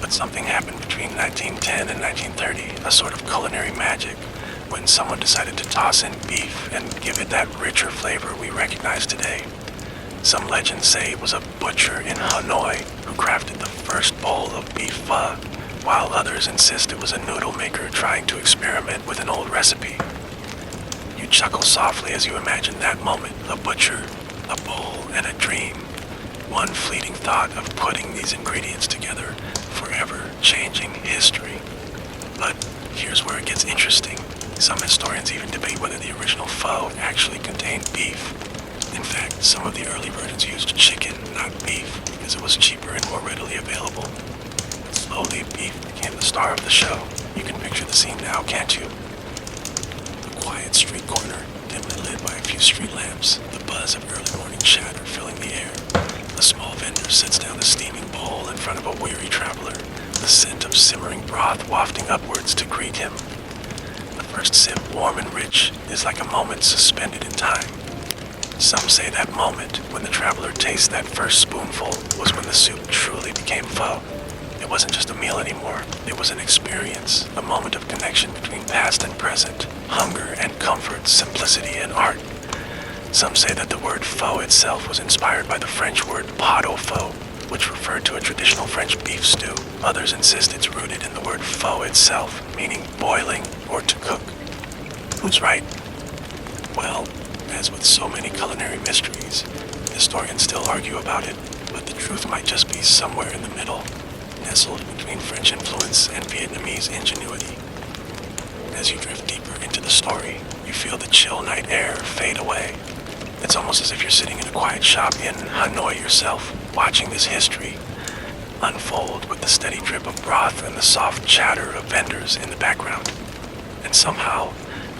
But something happened between 1910 and 1930, a sort of culinary magic, when someone decided to toss in beef and give it that richer flavor we recognize today. Some legends say it was a butcher in Hanoi who crafted the first bowl of beef pho, while others insist it was a noodle maker trying to experiment with an old recipe. You chuckle softly as you imagine that moment, a butcher, a bowl, and a dream. One fleeting thought of putting these ingredients together, forever changing history. But here's where it gets interesting. Some historians even debate whether the original pho actually contained beef. In fact, some of the early versions used chicken, not beef, because it was cheaper and more readily available. Slowly, beef became the star of the show. You can picture the scene now, can't you? A quiet street corner, dimly lit by a few street lamps, the buzz of early morning chatter filling the air. A small vendor sets down a steaming bowl in front of a weary traveler, the scent of simmering broth wafting upwards to greet him. The first sip, warm and rich, is like a moment suspended in time. Some say that moment, when the traveler tastes that first spoonful, was when the soup truly became pho. It wasn't just a meal anymore. It was an experience, a moment of connection between past and present, hunger and comfort, simplicity and art. Some say that the word pho itself was inspired by the French word pot-au-feu, which referred to a traditional French beef stew. Others insist it's rooted in the word pho itself, meaning boiling or to cook. Who's right? Well, as with so many culinary mysteries, historians still argue about it, but the truth might just be somewhere in the middle, nestled between French influence and Vietnamese ingenuity. As you drift deeper into the story, you feel the chill night air fade away. It's almost as if you're sitting in a quiet shop in Hanoi yourself, watching this history unfold with the steady drip of broth and the soft chatter of vendors in the background. And somehow,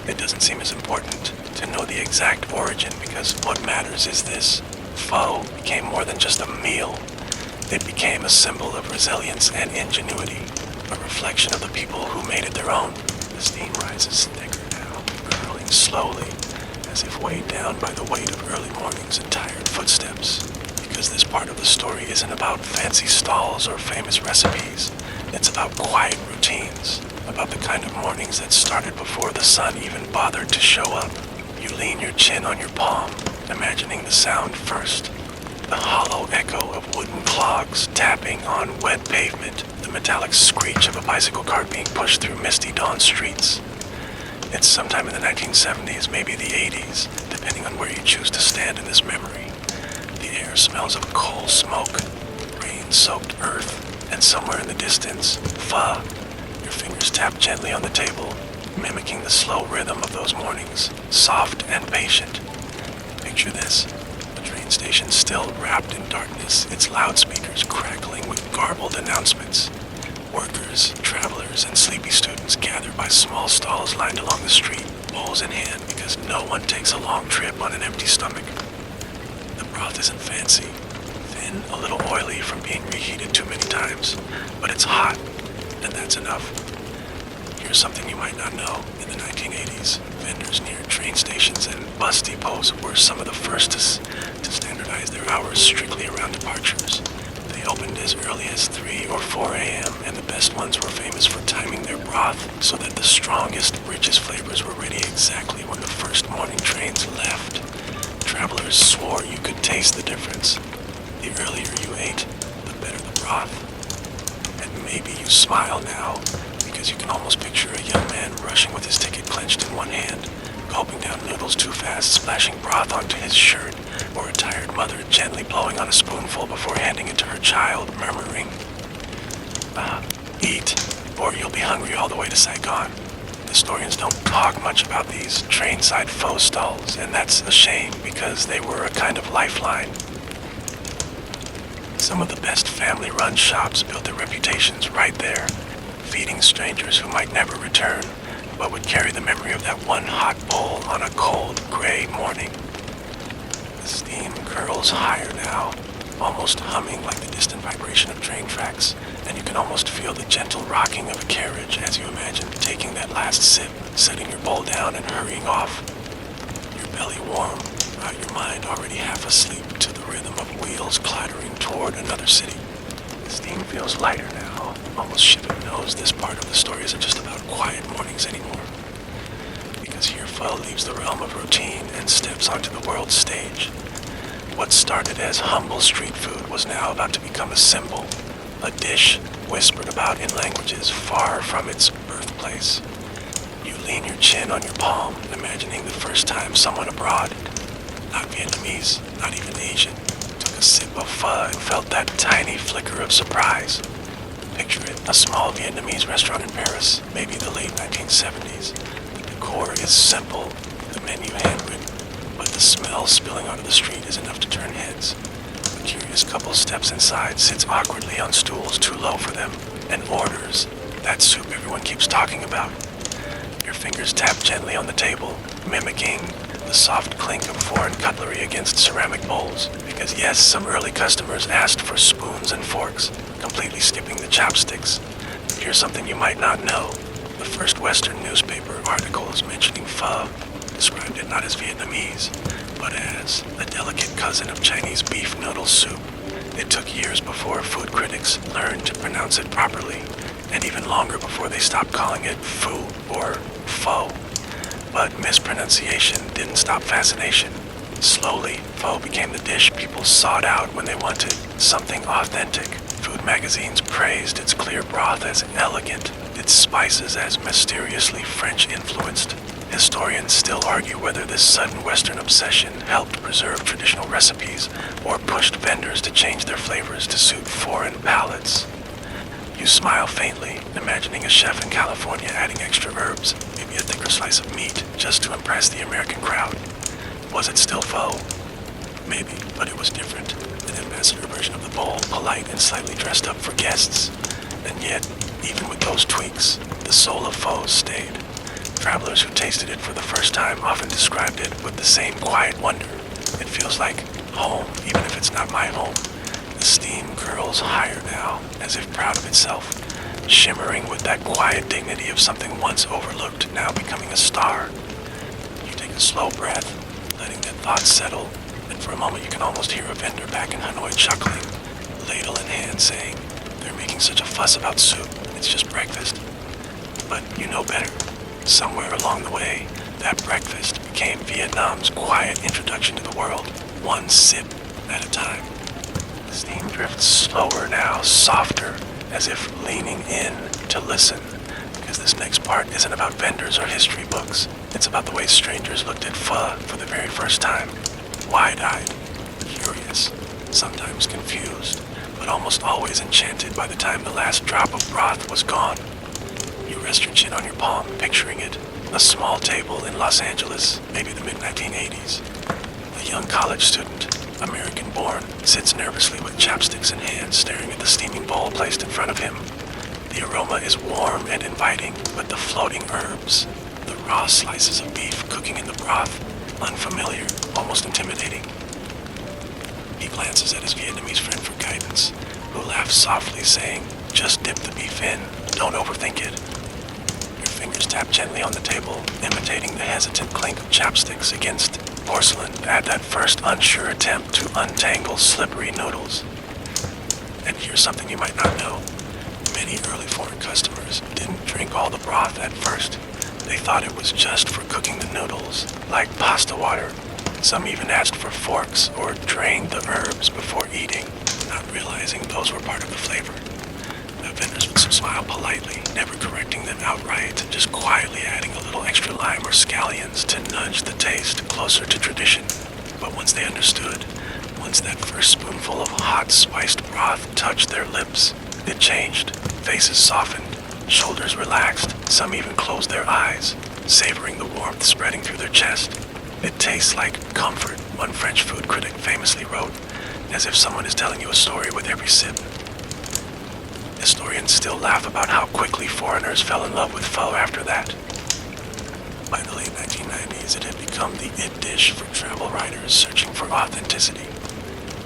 it doesn't seem as important to know the exact origin, because what matters is this: pho became more than just a meal. It became a symbol of resilience and ingenuity, a reflection of the people who made it their own. The steam rises thicker now, curling slowly, as if weighed down by the weight of early mornings and tired footsteps. Because this part of the story isn't about fancy stalls or famous recipes. It's about quiet routines, about the kind of mornings that started before the sun even bothered to show up. You lean your chin on your palm, imagining the sound first. The hollow echo of wooden clogs tapping on wet pavement, the metallic screech of a bicycle cart being pushed through misty dawn streets. It's sometime in the 1970s, maybe the 80s, depending on where you choose to stand in this memory. The air smells of coal smoke, rain-soaked earth, and somewhere in the distance, pho. Your fingers tap gently on the table, mimicking the slow rhythm of those mornings, soft and patient. Picture this: a train station still wrapped in darkness, its loudspeakers crackling with garbled announcements. Workers, travelers, and sleepy students gather by small stalls lined along the street, bowls in hand, because no one takes a long trip on an empty stomach. The broth isn't fancy, thin, a little oily from being reheated too many times, but it's hot, and that's enough. Here's something you might not know. In the 1980s, vendors near train stations and bus depots were some of the first to standardize their hours strictly around departures. They opened as early as 3 or 4 a.m., and the best ones were famous for timing their broth so that the strongest, richest flavors were ready exactly when the first morning trains left. Travelers swore you could taste the difference. The earlier you ate, the better the broth. And maybe you smile now, because you can almost picture a young man rushing with his ticket clenched in one hand, gulping down noodles too fast, splashing broth onto his shirt, or a tired mother gently blowing on a spoonful before handing it to her child, murmuring, "Eat, or you'll be hungry all the way to Saigon." Historians don't talk much about these train-side pho stalls, and that's a shame, because they were a kind of lifeline. Some of the best family-run shops built their reputations right there, feeding strangers who might never return, but would carry the memory of that one hot bowl on a cold, gray morning. The steam curls higher now, almost humming like the distant vibration of train tracks, and you can almost feel the gentle rocking of a carriage as you imagine taking that last sip, setting your bowl down and hurrying off. Your belly warm, your mind already half asleep to the rhythm of wheels clattering toward another city. The steam feels lighter now, almost shipping knows this part of the story isn't just about quiet mornings anymore. Because here pho leaves the realm of routine and steps onto the world stage. What started as humble street food was now about to become a symbol, a dish whispered about in languages far from its birthplace. You lean your chin on your palm, imagining the first time someone abroad, not Vietnamese, not even Asian, took a sip of pho and felt that tiny flicker of surprise. Picture it, a small Vietnamese restaurant in Paris, maybe the late 1970s. The decor is simple, the menu handwritten, but the smell spilling onto the street is enough to turn heads. A curious couple steps inside, sits awkwardly on stools too low for them, and orders that soup everyone keeps talking about. Your fingers tap gently on the table, mimicking the soft clink of foreign cutlery against ceramic bowls, because yes, some early customers asked for spoons and forks, completely skipping the chopsticks. Here's something you might not know. The first Western newspaper articles mentioning pho described it not as Vietnamese, but as a delicate cousin of Chinese beef noodle soup. It took years before food critics learned to pronounce it properly, and even longer before they stopped calling it pho or pho. But mispronunciation didn't stop fascination. Slowly, pho became the dish people sought out when they wanted something authentic. Food magazines praised its clear broth as elegant, its spices as mysteriously French-influenced. Historians still argue whether this sudden Western obsession helped preserve traditional recipes or pushed vendors to change their flavors to suit foreign palates. You smile faintly, imagining a chef in California adding extra herbs, maybe a thicker slice of meat, just to impress the American crowd. Was it still pho? Maybe, but it was different. An ambassador version of the bowl, polite and slightly dressed up for guests. And yet, even with those tweaks, the soul of pho stayed. Travelers who tasted it for the first time often described it with the same quiet wonder. It feels like home, even if it's not my home. The steam curls higher now, as if proud of itself, shimmering with that quiet dignity of something once overlooked, now becoming a star. You take a slow breath, letting that thought settle, and for a moment you can almost hear a vendor back in Hanoi chuckling, ladle in hand, saying, "They're making such a fuss about soup, it's just breakfast." But you know better. Somewhere along the way, that breakfast became Vietnam's quiet introduction to the world, one sip at a time. The steam drifts slower now, softer, as if leaning in to listen, because this next part isn't about vendors or history books. It's about the way strangers looked at pho for the very first time, wide-eyed, curious, sometimes confused, but almost always enchanted by the time the last drop of broth was gone. You rest your chin on your palm, picturing it. A small table in Los Angeles, maybe the mid-1980s. A young college student, American-born, sits nervously with chapsticks in hand, staring at the steaming bowl placed in front of him. The aroma is warm and inviting, but the floating herbs, the raw slices of beef cooking in the broth, unfamiliar, almost intimidating. He glances at his Vietnamese friend for guidance, who laughs softly, saying, "Just dip the beef in, don't overthink it." Fingers tap gently on the table, imitating the hesitant clink of chapsticks against porcelain at that first unsure attempt to untangle slippery noodles. And here's something you might not know. Many early foreign customers didn't drink all the broth at first. They thought it was just for cooking the noodles, like pasta water. Some even asked for forks or drained the herbs before eating, not realizing those were part of the flavor. Vendors would smile politely, never correcting them outright, just quietly adding a little extra lime or scallions to nudge the taste closer to tradition. But once they understood, once that first spoonful of hot, spiced broth touched their lips, it changed. Faces softened, shoulders relaxed, some even closed their eyes, savoring the warmth spreading through their chest. "It tastes like comfort," one French food critic famously wrote, as if someone is telling you a story with every sip. Historians still laugh about how quickly foreigners fell in love with pho after that. By the late 1990s, it had become the it dish for travel writers searching for authenticity.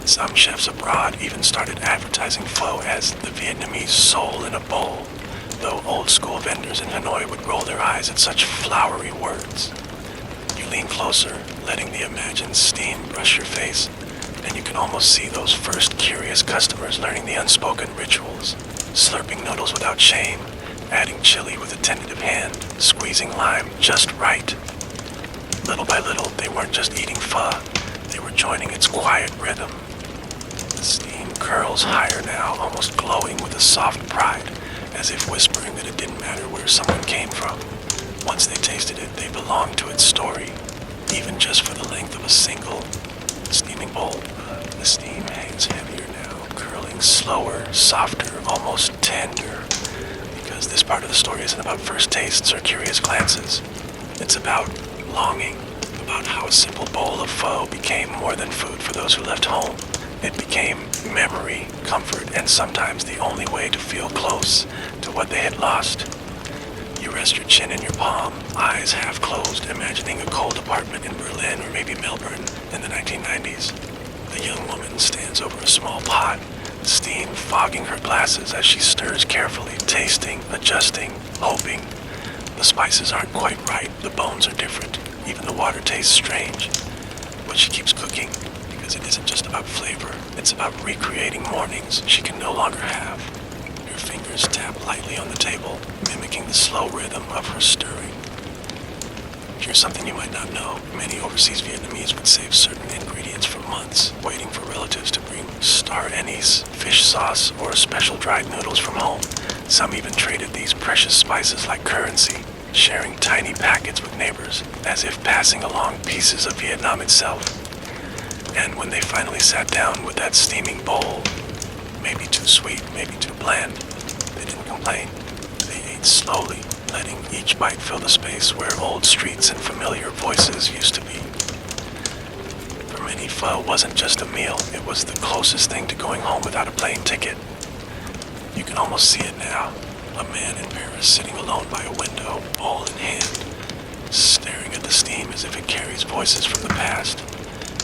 Some chefs abroad even started advertising pho as the Vietnamese soul in a bowl, though old-school vendors in Hanoi would roll their eyes at such flowery words. You lean closer, letting the imagined steam brush your face, and you can almost see those first curious customers learning the unspoken rituals. Slurping noodles without shame, adding chili with a tentative hand, squeezing lime just right. Little by little, they weren't just eating pho, they were joining its quiet rhythm. The steam curls higher now, almost glowing with a soft pride, as if whispering that it didn't matter where someone came from. Once they tasted it, they belonged to its story, even just for the length of a single steaming bowl. The steam hangs heavier now, curling slower, softer, almost tender, because this part of the story isn't about first tastes or curious glances. It's about longing, about how a simple bowl of pho became more than food for those who left home. It became memory, comfort, and sometimes the only way to feel close to what they had lost. You rest your chin in your palm, eyes half closed, imagining a cold apartment in Berlin or maybe Melbourne in the 1990s. A young woman stands over a small pot, steam fogging her glasses as she stirs carefully, tasting, adjusting, hoping. The spices aren't quite right, the bones are different, even the water tastes strange. But she keeps cooking, because it isn't just about flavor, it's about recreating mornings she can no longer have. Her fingers tap lightly on the table, mimicking the slow rhythm of her stirring. Here's something you might not know. Many overseas Vietnamese would save certain ingredients for months, waiting for relatives to bring star anise, fish sauce, or special dried noodles from home. Some even traded these precious spices like currency, sharing tiny packets with neighbors, as if passing along pieces of Vietnam itself. And when they finally sat down with that steaming bowl, maybe too sweet, maybe too bland, they didn't complain. They ate slowly, letting each bite fill the space where old streets and familiar voices used to be. many pho wasn't just a meal, it was the closest thing to going home without a plane ticket. You can almost see it now. A man in Paris sitting alone by a window, bowl in hand, staring at the steam as if it carries voices from the past.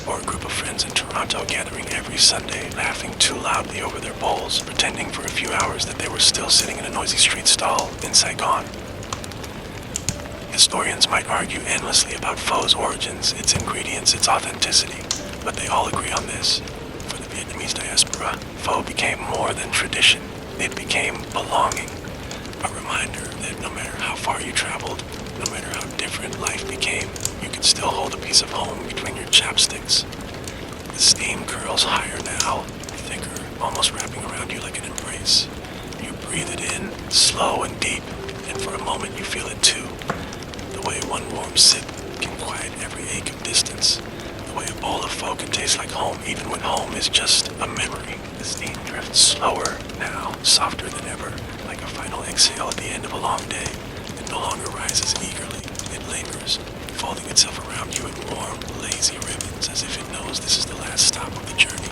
Or a group of friends in Toronto gathering every Sunday, laughing too loudly over their bowls, pretending for a few hours that they were still sitting in a noisy street stall in Saigon. Historians might argue endlessly about Pho's origins, its ingredients, its authenticity, but they all agree on this. For the Vietnamese diaspora, Pho became more than tradition. It became belonging. A reminder that no matter how far you traveled, no matter how different life became, you could still hold a piece of home between your chopsticks. The steam curls higher now, thicker, almost wrapping around you like an embrace. You breathe it in, slow and deep, and for a moment you feel it too. The way one warm sip can quiet every ache of distance. The way a bowl of pho can taste like home even when home is just a memory. The steam drifts slower now, softer than ever, like a final exhale at the end of a long day. It no longer rises eagerly. It lingers, folding itself around you in warm, lazy ribbons as if it knows this is the last stop of the journey.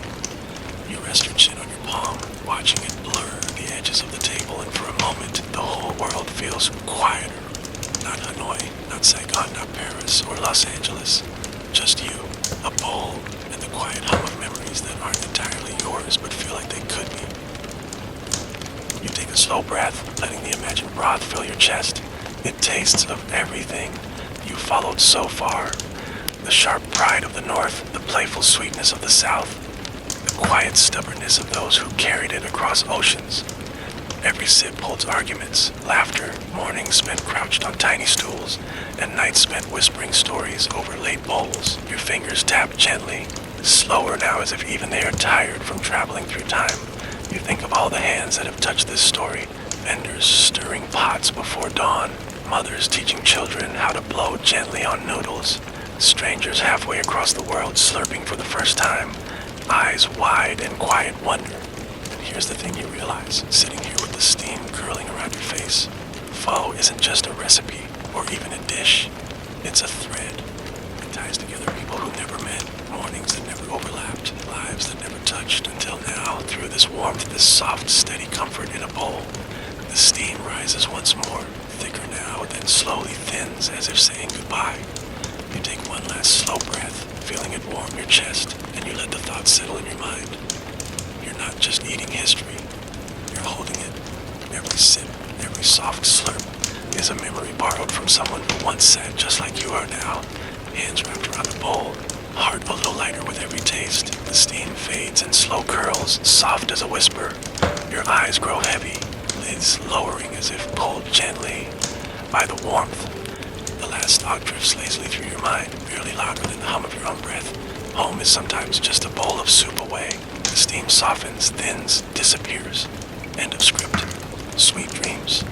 You rest your chin on your palm, watching it blur the edges of the table, and for a moment, the whole world feels quieter. Not Hanoi, not Saigon, not Paris, or Los Angeles. Just you, a bowl, and the quiet hum of memories that aren't entirely yours but feel like they could be. You take a slow breath, letting the imagined broth fill your chest. It tastes of everything you followed so far. The sharp pride of the North, the playful sweetness of the South, the quiet stubbornness of those who carried it across oceans. Every sip holds arguments, laughter, mornings spent crouched on tiny stools, and nights spent whispering stories over late bowls. Your fingers tap gently, slower now as if even they are tired from traveling through time. You think of all the hands that have touched this story, vendors stirring pots before dawn, mothers teaching children how to blow gently on noodles, strangers halfway across the world slurping for the first time, eyes wide in quiet wonder. And here's the thing you realize, sitting here with the steam curling around your face. Pho isn't just a recipe, or even a dish. It's a thread. It ties together people who never met, mornings that never overlapped, lives that never touched, until now, through this warmth, this soft, steady comfort in a bowl. The steam rises once more, thicker now, then slowly thins as if saying goodbye. You take one last slow breath, feeling it warm your chest, and you let the thoughts settle in your mind. You're not just eating history, you're holding it. Every sip, every soft slurp is a memory borrowed from someone who once sat just like you are now, hands wrapped around a bowl, heart a little lighter with every taste. The steam fades in slow curls, soft as a whisper. Your eyes grow heavy, lids lowering as if pulled gently by the warmth. The last thought drifts lazily through your mind, barely louder than the hum of your own breath. Home is sometimes just a bowl of soup away. The steam softens, thins, disappears. End of script. Sweet dreams.